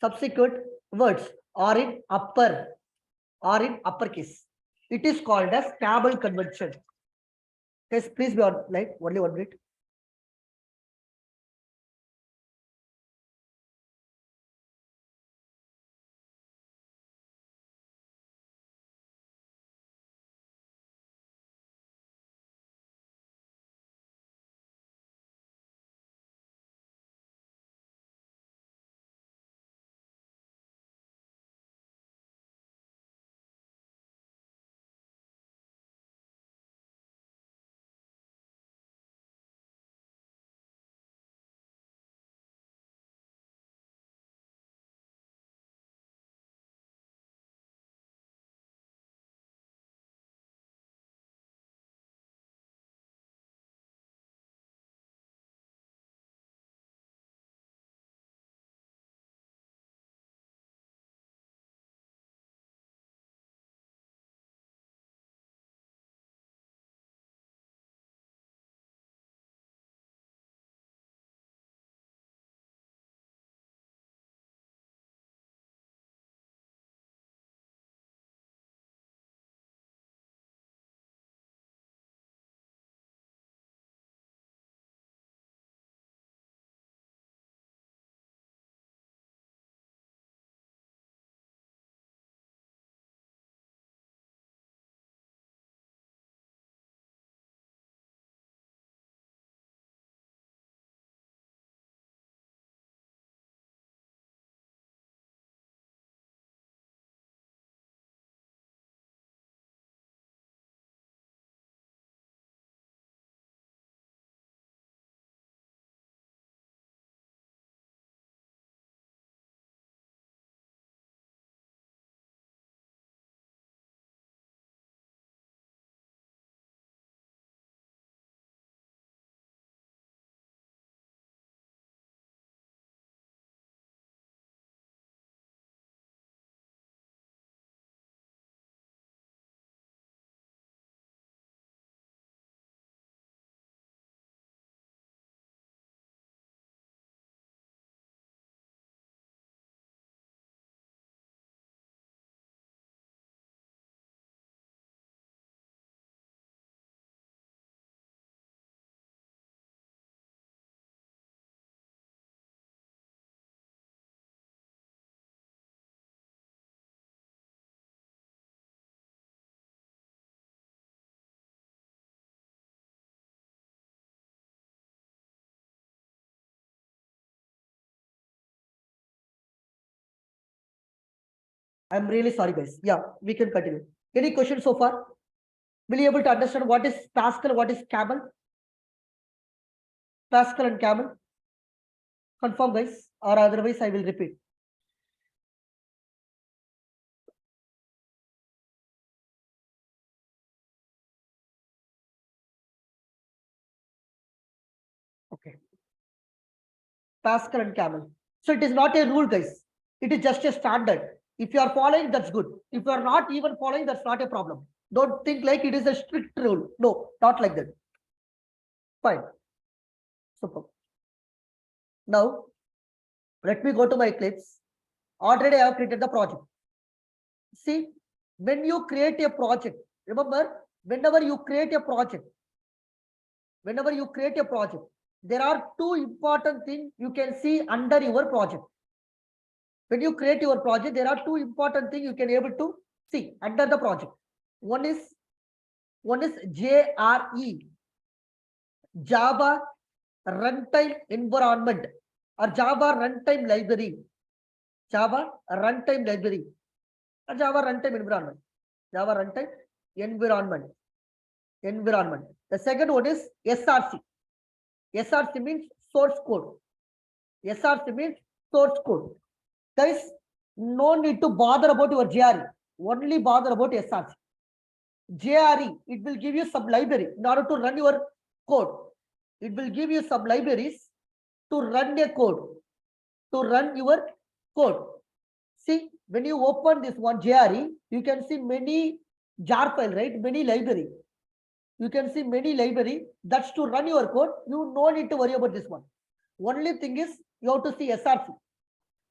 subsequent words are in uppercase. It is called as camel convention. Yes, please be on line. Only 1 minute. I'm really sorry, guys. Yeah, we can continue. Any questions so far? Will you able to understand what is Pascal, what is camel? Pascal and camel? Confirm, guys, or otherwise I will repeat. Okay. Pascal and camel. So it is not a rule, guys. It is just a standard. If you are following, that's good. If you are not even following, that's not a problem. Don't think like it is a strict rule. No, not like that. Fine. Super. Now, let me go to my Eclipse. Already I have created the project. see, when you create a project, remember, whenever you create a project, there are two important things you can see under your project. When you create your project, there are two important things you can able to see under the project. One is JRE, Java Runtime Environment, or Java Runtime Library. Java Runtime Library, or Java Runtime Environment. Java Runtime Environment. The second one is SRC. SRC means source code. SRC means source code. There is no need to bother about your JRE. Only bother about SRC. JRE, it will give you some library in order to run your code. It will give you some libraries to run a code, to run your code. See, when you open this one JRE, you can see many jar file, right? Many library. You can see many library. That's to run your code. You no need to worry about this one. Only thing is you have to see SRC.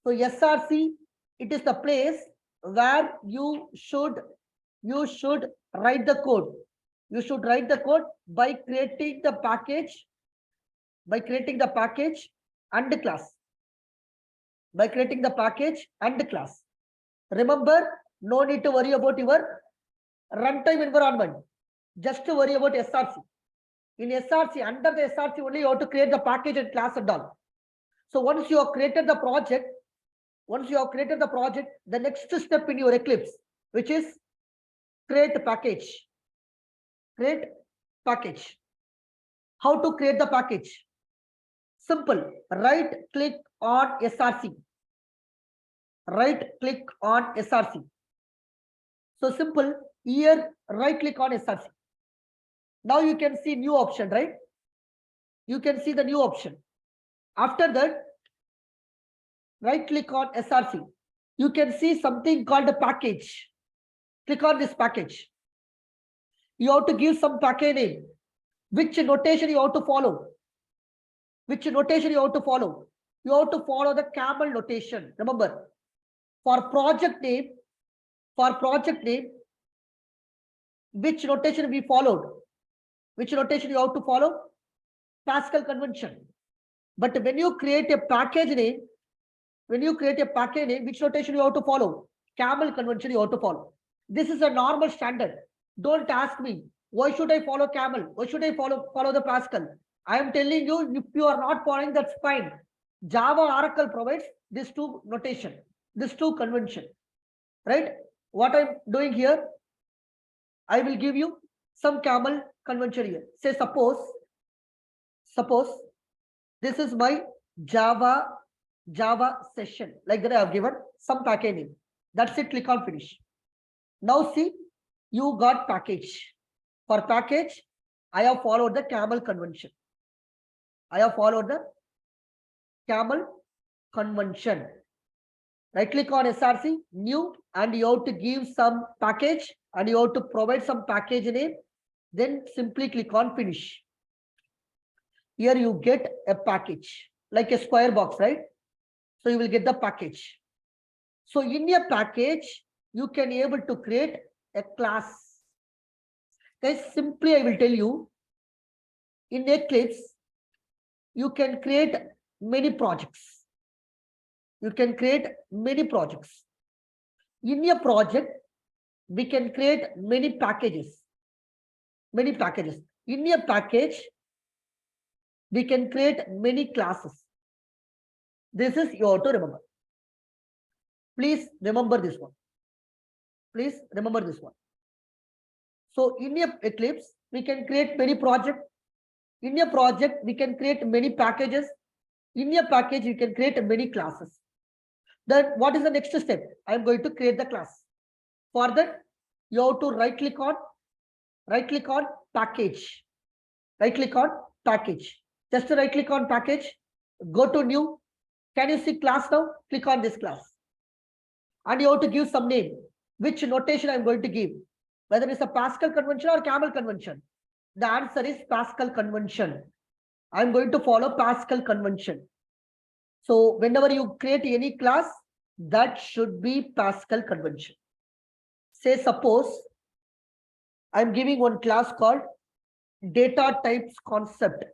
So SRC, it is the place where you should write the code. You should write the code by creating the package, and the class. By creating the package and the class. Remember, no need to worry about your runtime environment. Just to worry about SRC. In SRC, under the SRC only you have to create the package and class and all. So once you have created the project, the next step in your Eclipse, which is create package. How to create the package? Simple. Right click on SRC. So simple. Here, right click on SRC. Now you can see new option, right? You can see the new option. After that, right click on SRC. You can see something called a package. Click on this package. You have to give some package name. Which notation you have to follow? You have to follow the camel notation. Remember, for project name, which notation we followed? Which notation you have to follow? Pascal convention. But when you create a package name, which notation you have to follow? Camel convention you have to follow. This is a normal standard. Don't ask me, why should I follow camel? Why should I follow the Pascal? I am telling you, if you are not following, that's fine. Java Oracle provides these two notation, these two convention, right? What I'm doing here, I will give you some camel convention here. Say suppose this is my Java session. Like that I have given some package name. That's it. Click on finish. Now see, you got package. For package, I have followed the camel convention. Right click on SRC, new, and you have to give some package and you have to provide some package name. Then simply click on finish. Here you get a package like a square box, right? So you will get the package. So in your package, you can able to create a class. Guys, simply I will tell you, in Eclipse, you can create many projects. In your project, we can create many packages. In your package, we can create many classes. This is you have to remember. Please remember this one. So in your Eclipse, we can create many projects. In your project, we can create many packages. In your package, you can create many classes. Then what is the next step? I am going to create the class. For that, you have to right click on package. Just right click on package, go to new. Can you see class now? Click on this class. And you have to give some name. Which notation I'm going to give? Whether it's a Pascal convention or camel convention. The answer is Pascal convention. I'm going to follow Pascal convention. So whenever you create any class, that should be Pascal convention. Say suppose I'm giving one class called data types concept.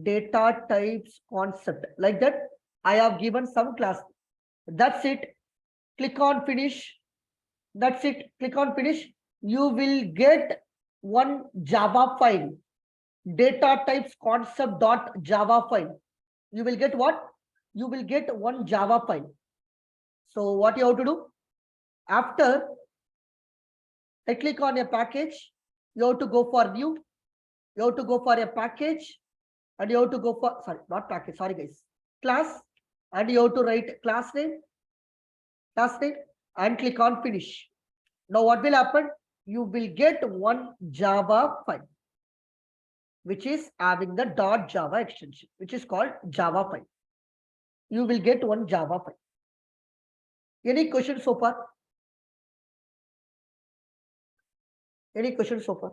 Data types concept. Like that, I have given some class. That's it. Click on finish. That's it. Click on finish. You will get one Java file. Data types concept dot Java file. You will get what? You will get one Java file. So what you have to do? After I click on a package, you have to go for new. You have to go for a package and you have to go for, sorry, not package, sorry guys, class, and you have to write class name, and click on finish. Now what will happen? You will get one Java file, which is having the .java extension, which is called Java file. You will get one Java file. Any questions so far? Any questions so far?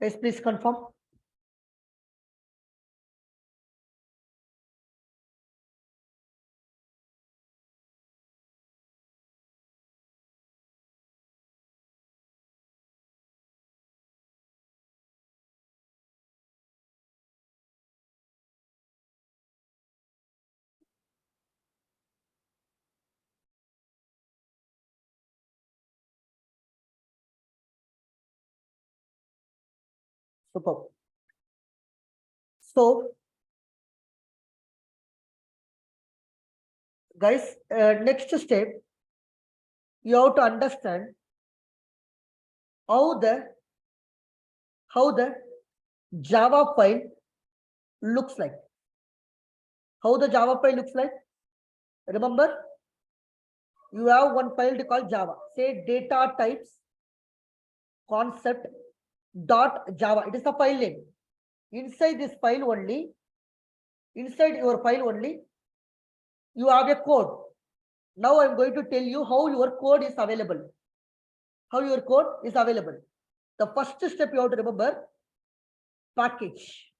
Yes, please confirm. Super. So, guys, next step, you have to understand how the Java file looks like. How the Java file looks like? Remember, you have one file called Java. Say data types concept dot Java. It is the file name. Inside this file only, inside your file only, you have a code. Now I'm going to tell you how your code is available. How your code is available. The first step you have to remember, package.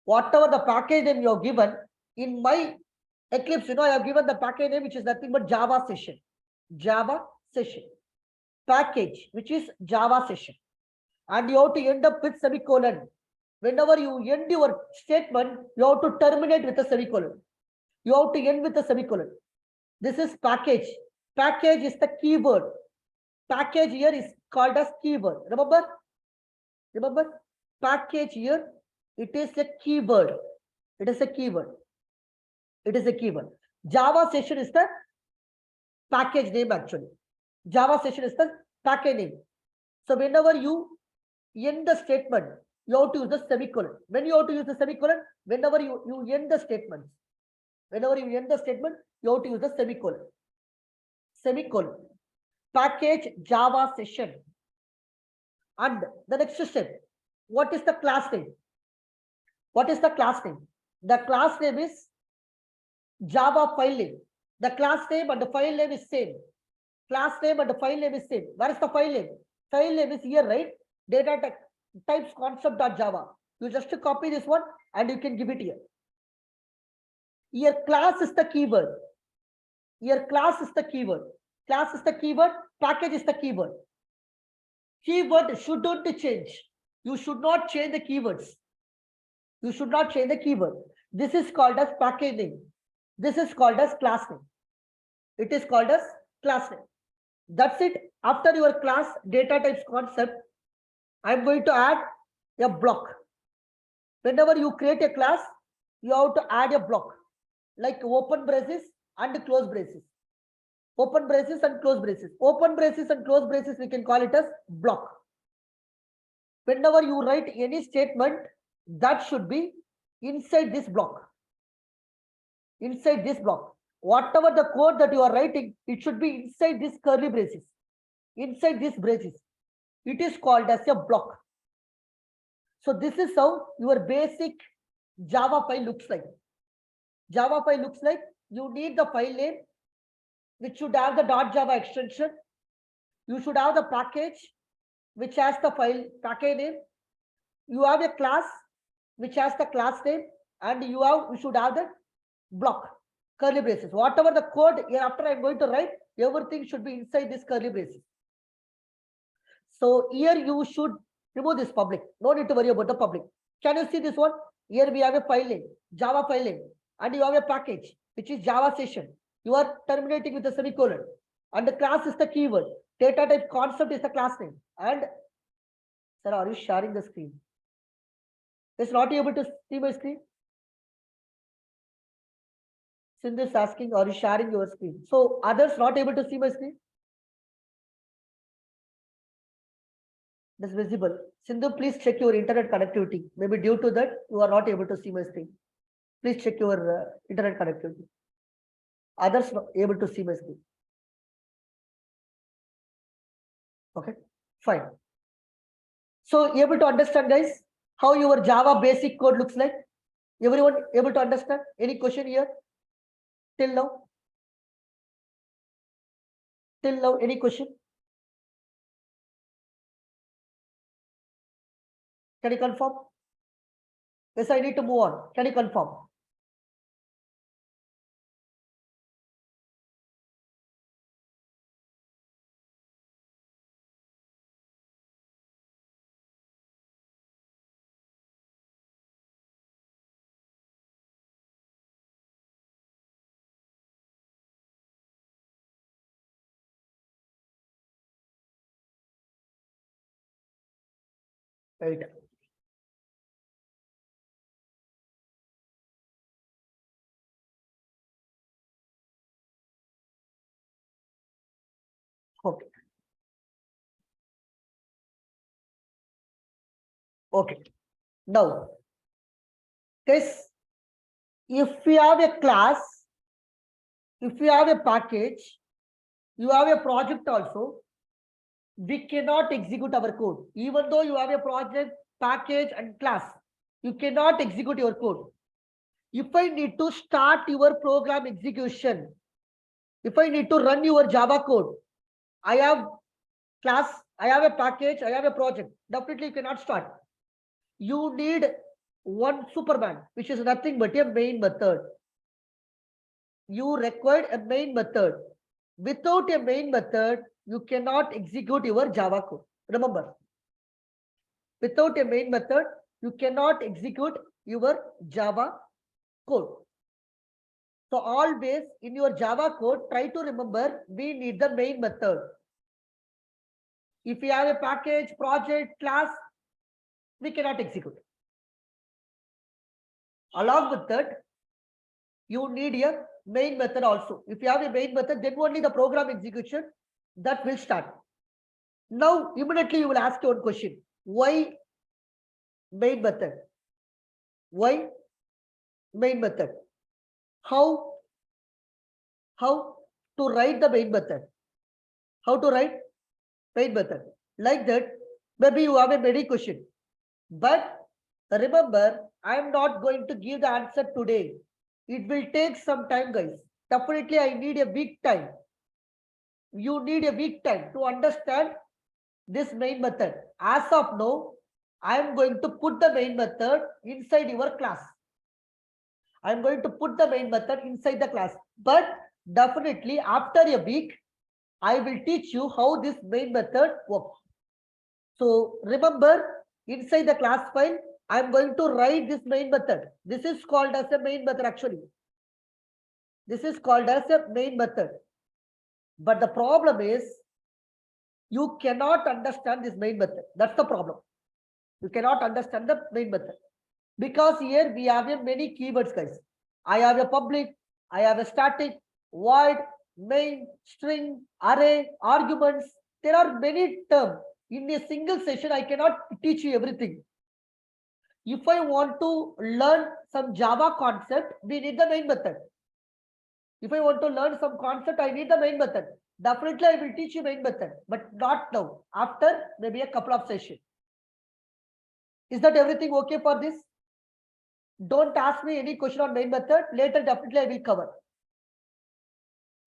Whatever the package name you have given, in my Eclipse, I have given the package name, which is nothing but Java session. Java session. Package, which is Java session. And you have to end up with semicolon. Whenever you end your statement, you have to terminate with a semicolon. You have to end with a semicolon. This is package. Package is the keyword. Package here is called as keyword. Remember? Package here, it is a keyword. It is a keyword. It is a keyword. Java session is the package name actually. Java session is the package name. So whenever you end the statement, you have to use the semicolon. When you have to use the semicolon, whenever you end the statement, whenever you end the statement, you have to use the semicolon. Semicolon. Package Java session. And the next step, what is the class name? What is the class name? The class name is Java file name. The class name and the file name is same. Class name and the file name is same. Where is the file name? File name is here, right? Data types concept.java. You just copy this one and you can give it here. Here class is the keyword. Here class is the keyword. Class is the keyword. Package is the keyword. Keyword shouldn't change. You should not change the keywords. You should not change the keyword. This is called as package name. This is called as class name. It is called as class name. That's it. After your class data types concept, I'm going to add a block. Whenever you create a class, you have to add a block like open braces and close braces. Open braces and close braces. Open braces and close braces, we can call it as block. Whenever you write any statement, that should be inside this block. Inside this block. Whatever the code that you are writing, it should be inside this curly braces. Inside these braces. It is called as a block. So this is how your basic Java file looks like. Java file looks like you need the file name, which should have the .java extension. You should have the package, which has the file package name. You have a class, which has the class name, and you should have the block, curly braces. Whatever the code hereafter I'm going to write, everything should be inside this curly braces. So here you should remove this public. No need to worry about the public. Can you see this one? Here we have a file name, Java file name, and you have a package, which is Java session. You are terminating with a semicolon, and the class is the keyword. Data type concept is the class name. And sir, are you sharing the screen? Is not able to see my screen? Sindhu is asking, are you sharing your screen? So others not able to see my screen? It is visible. Sindhu, please check your internet connectivity. Maybe due to that, you are not able to see my screen. Please check your internet connectivity. Others not able to see my screen. Okay, fine. So able to understand, guys, how your Java basic code looks like? Everyone able to understand? Any question here? Till now? Till now, any question? Can you confirm? Yes, I need to move on. Can you confirm? Right. Okay. Okay. Now, guys, if we have a class, if we have a package, you have a project also, we cannot execute our code. Even though you have a project, package, and class, you cannot execute your code. If I need to start your program execution, if I need to run your Java code, I have class, I have a package, I have a project. Definitely you cannot start. You need one Superman, which is nothing but a main method. You require a main method. Without a main method, you cannot execute your Java code. Remember, without a main method, you cannot execute your Java code. So always in your Java code, try to remember we need the main method. If you have a package, project, class, we cannot execute. Along with that, you need a main method also. If you have a main method, then only the program execution that will start. Now, immediately you will ask one question. Why main method? Why main method? How to write the main method? How to write main method? Like that, maybe you have a many question. But remember, I am not going to give the answer today. It will take some time, guys. Definitely, I need a week time. You need a week time to understand this main method. As of now, I am going to put the main method inside your class. I am going to put the main method inside the class. But definitely, after a week, I will teach you how this main method works. So remember, inside the class file, I am going to write this main method. This is called as a main method actually. This is called as a main method. But the problem is, you cannot understand this main method. That's the problem. You cannot understand the main method. Because here we have a many keywords, guys. I have a public, I have a static, void, main, string, array, arguments. There are many terms. In a single session, I cannot teach you everything. If I want to learn some Java concept, we need the main method. If I want to learn some concept, I need the main method. Definitely, I will teach you main method, but not now. After maybe a couple of sessions. Is that everything okay for this? Don't ask me any question on main method. Later, definitely I will cover.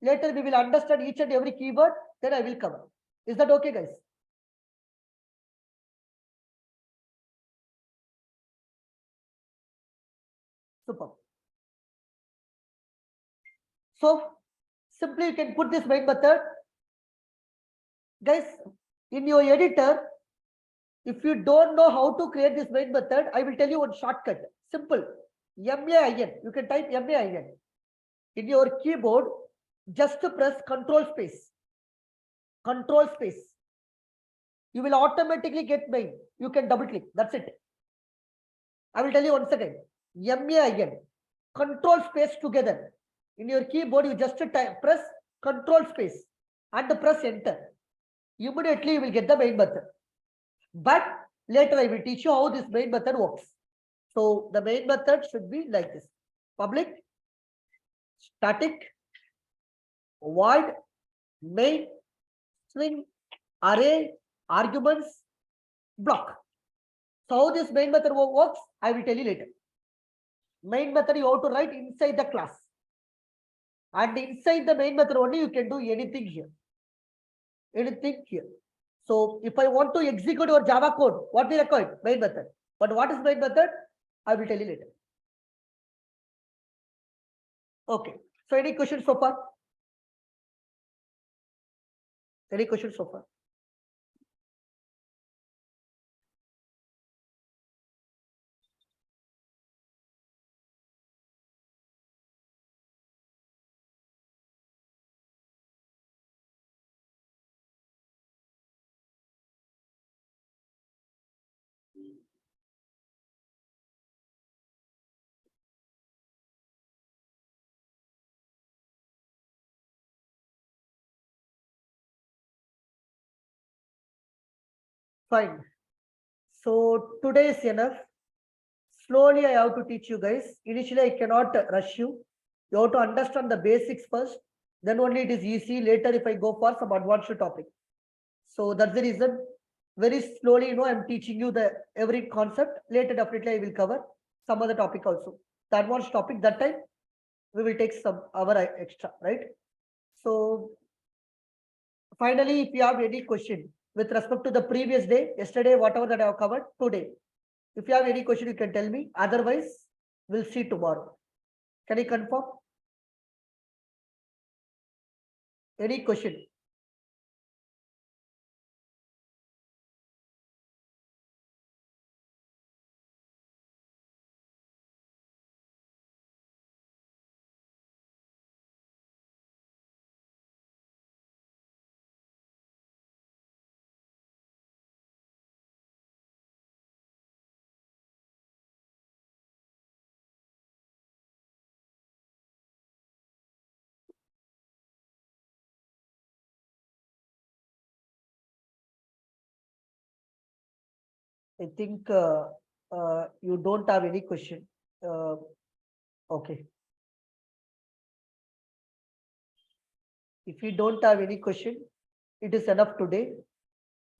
Later we will understand each and every keyword, then I will cover. Is that okay, guys? Super. So simply you can put this main method. Guys, in your editor, if you don't know how to create this main method, I will tell you one shortcut. Simple. MAIN. You can type MAIN. In your keyboard, just press Control space. Control space. You will automatically get main. You can double click. That's it. I will tell you once again. MAIN. Control space together. In your keyboard, you just press Control space and press Enter. Immediately you will get the main method. But later I will teach you how this main method works. So the main method should be like this: public, static, void, main, string, array, arguments, block. So how this main method works, I will tell you later. Main method you have to write inside the class. And inside the main method only you can do anything here. Anything here. So if I want to execute your Java code, what we require? Main method. But what is main method? I will tell you later. Okay. So any questions so far? Any questions so far? Fine. So today is enough. Slowly I have to teach you guys. Initially I cannot rush you. You have to understand the basics first. Then only it is easy. Later if I go for some advanced topic. So that's the reason. Very slowly, I'm teaching you the every concept. Later definitely I will cover some other topic also. The advanced topic, that time we will take some hour extra, right? So finally, if you have any question with respect to the previous day, yesterday, whatever that I have covered today, if you have any question, you can tell me. Otherwise, we'll see tomorrow. Can you confirm? Any question? I think you don't have any question. Okay. If you don't have any question, it is enough today.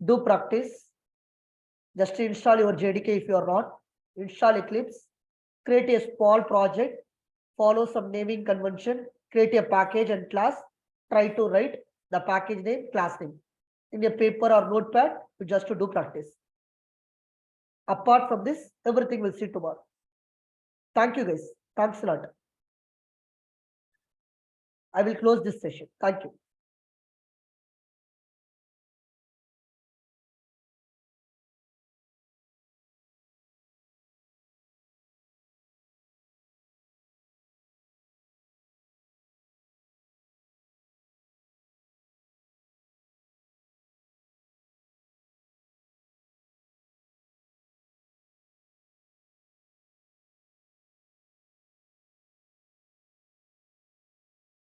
Do practice. Just install your JDK if you are not. Install Eclipse. Create a small project. Follow some naming convention. Create a package and class. Try to write the package name, class name in a paper or notepad just to do practice. Apart from this, everything will see tomorrow. Thank you guys. Thanks a lot. I will close this session. Thank you.